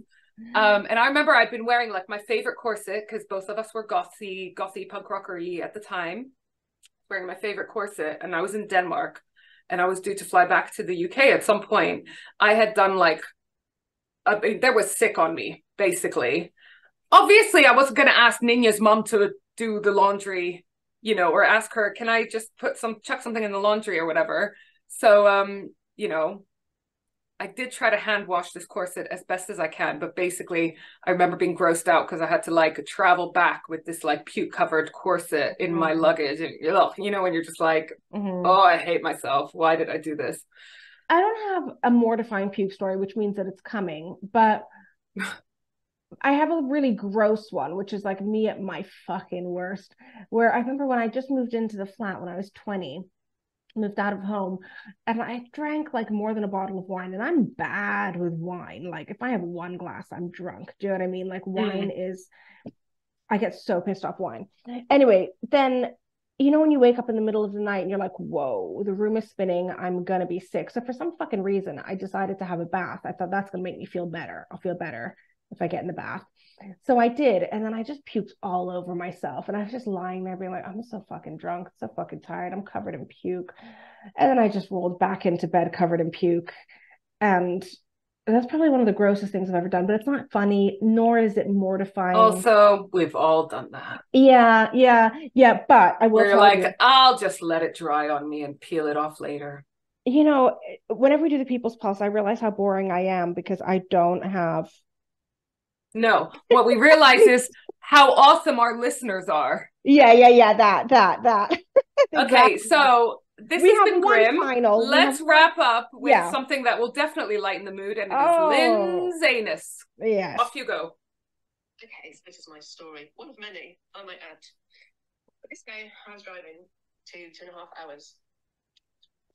And I remember I'd been wearing like my favorite corset because both of us were gothy punk rockery at the time, wearing my favorite corset, and I was in Denmark. And I was due to fly back to the UK at some point. I had done like, there was sick on me, basically. Obviously, I wasn't going to ask Ninya's mum to do the laundry, you know, or ask her, can I just chuck something in the laundry or whatever. So, you know, I did try to hand wash this corset as best as I can, but basically I remember being grossed out because I had to like travel back with this like puke covered corset in my luggage. And, you know, when you're just like, oh, I hate myself. Why did I do this? I don't have a mortifying puke story, which means that it's coming, but I have a really gross one, which is like me at my fucking worst, where I remember when I just moved into the flat when I was 20, moved out of home, and I drank like more than a bottle of wine, and I'm bad with wine. Like if I have one glass, I'm drunk. Do you know what I mean? Like wine is, I get so pissed off wine. Anyway, then, you know, when you wake up in the middle of the night and you're like, whoa, the room is spinning, I'm gonna be sick. So for some fucking reason, I decided to have a bath. I thought that's gonna make me feel better. I'll feel better if I get in the bath. So I did, and then I just puked all over myself, and I was just lying there being like, I'm so fucking drunk, so fucking tired, I'm covered in puke. And then I just rolled back into bed covered in puke, and that's probably one of the grossest things I've ever done, but it's not funny, nor is it mortifying. Also, we've all done that. Yeah, but I will tell you, I'll just let it dry on me and peel it off later. You know, whenever we do the People's Pulse, I realize how boring I am because I don't have... No, what we realize is how awesome our listeners are. Yeah, that. Okay, so this has been grim. Let's wrap up with something that will definitely lighten the mood, and it is Lynn's anus. Yes. Off you go. Okay, so this is my story. One of many, I might add. But this day, I was driving 2.5 hours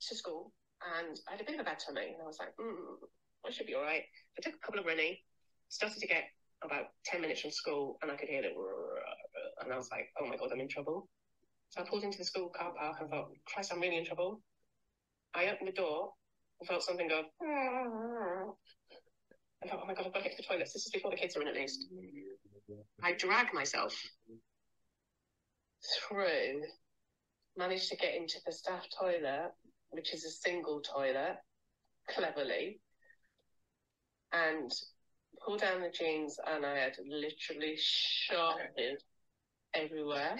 to school, and I had a bit of a bad tummy, and I was like, I should be all right. I took a couple of Rennie, started to get about 10 minutes from school, and I could hear it, and I was like, oh my God, I'm in trouble. So I pulled into the school car park and thought, Christ, I'm really in trouble. I opened the door and felt something go, I thought, oh my God, I've got to get to the toilets. This is before the kids are in, at least. I dragged myself through, managed to get into the staff toilet, which is a single toilet, cleverly, and pulled down the jeans, and I had literally sharted everywhere.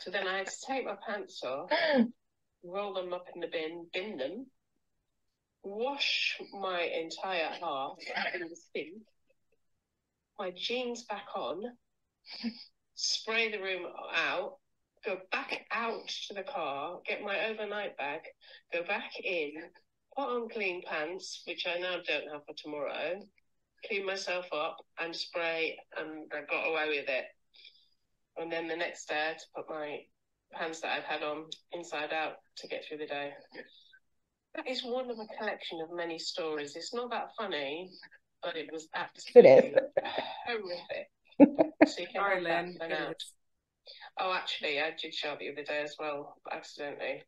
So then I had to take my pants off, roll them up in the bin them, wash my entire half in the sink, my jeans back on, spray the room out, go back out to the car, get my overnight bag, go back in, put on clean pants, which I now don't have for tomorrow, clean myself up and spray, and I got away with it. And then the next day I had to put my pants that I'd had on inside out to get through the day. That is one of a collection of many stories. It's not that funny, but it was absolutely horrific. So you can have that out. Oh, actually, I did shart the other day as well, accidentally.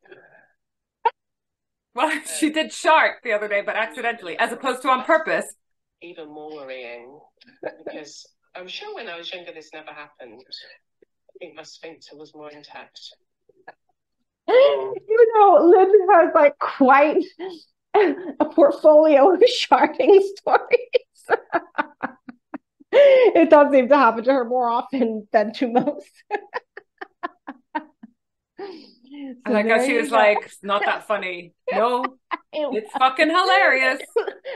Well, she did shart the other day, but accidentally, as opposed to on purpose. Even more worrying, because I'm sure when I was younger this never happened. I think my sphincter was more intact. You know, Lynn has like quite a portfolio of sharting stories. It does seem to happen to her more often than to most. I like how she was like, it's not that funny. No, it's fucking hilarious.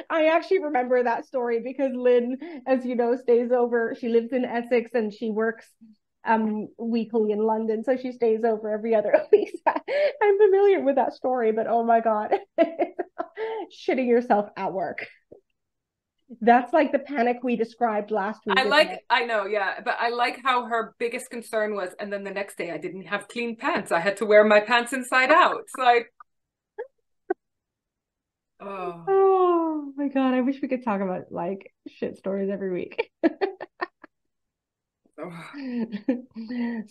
I actually remember that story because Lynn, as you know, stays over. She lives in Essex and she works weekly in London, so she stays over every other week. I'm familiar with that story, but oh my God, shitting yourself at work. That's like the panic we described last week. I know, yeah, but I like how her biggest concern was, and then the next day I didn't have clean pants. I had to wear my pants inside out. It's like, oh my God, I wish we could talk about like shit stories every week.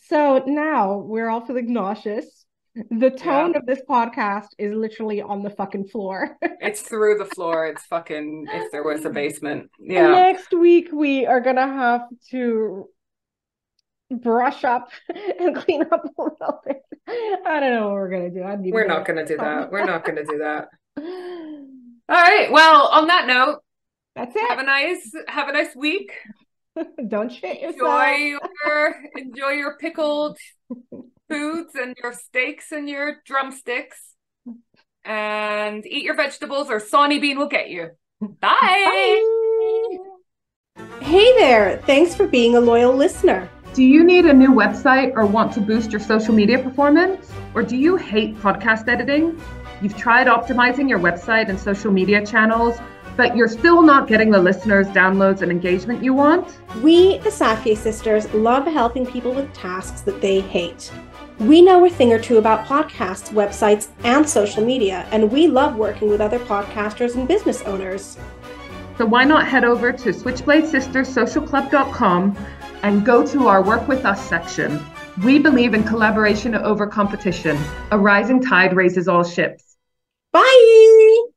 So now we're all feeling nauseous. The tone of this podcast is literally on the fucking floor. It's through the floor. It's fucking, if there was a basement. Yeah. Next week we are gonna have to brush up and clean up a little bit. I don't know what we're gonna do. We're not gonna do that. We're not gonna do that. All right. Well, on that note, that's it. Have a nice week. Don't shit yourself. Enjoy your pickled foods and your steaks and your drumsticks, and eat your vegetables or Sawney Bean will get you. Bye. Hey there. Thanks for being a loyal listener. Do you need a new website or want to boost your social media performance? Or do you hate podcast editing? You've tried optimizing your website and social media channels, but you're still not getting the listeners, downloads, and engagement you want? We, the Safie sisters, love helping people with tasks that they hate. We know a thing or two about podcasts, websites, and social media, and we love working with other podcasters and business owners. So why not head over to switchbladesisterssocialclub.com and go to our Work With Us section. We believe in collaboration over competition. A rising tide raises all ships. Bye!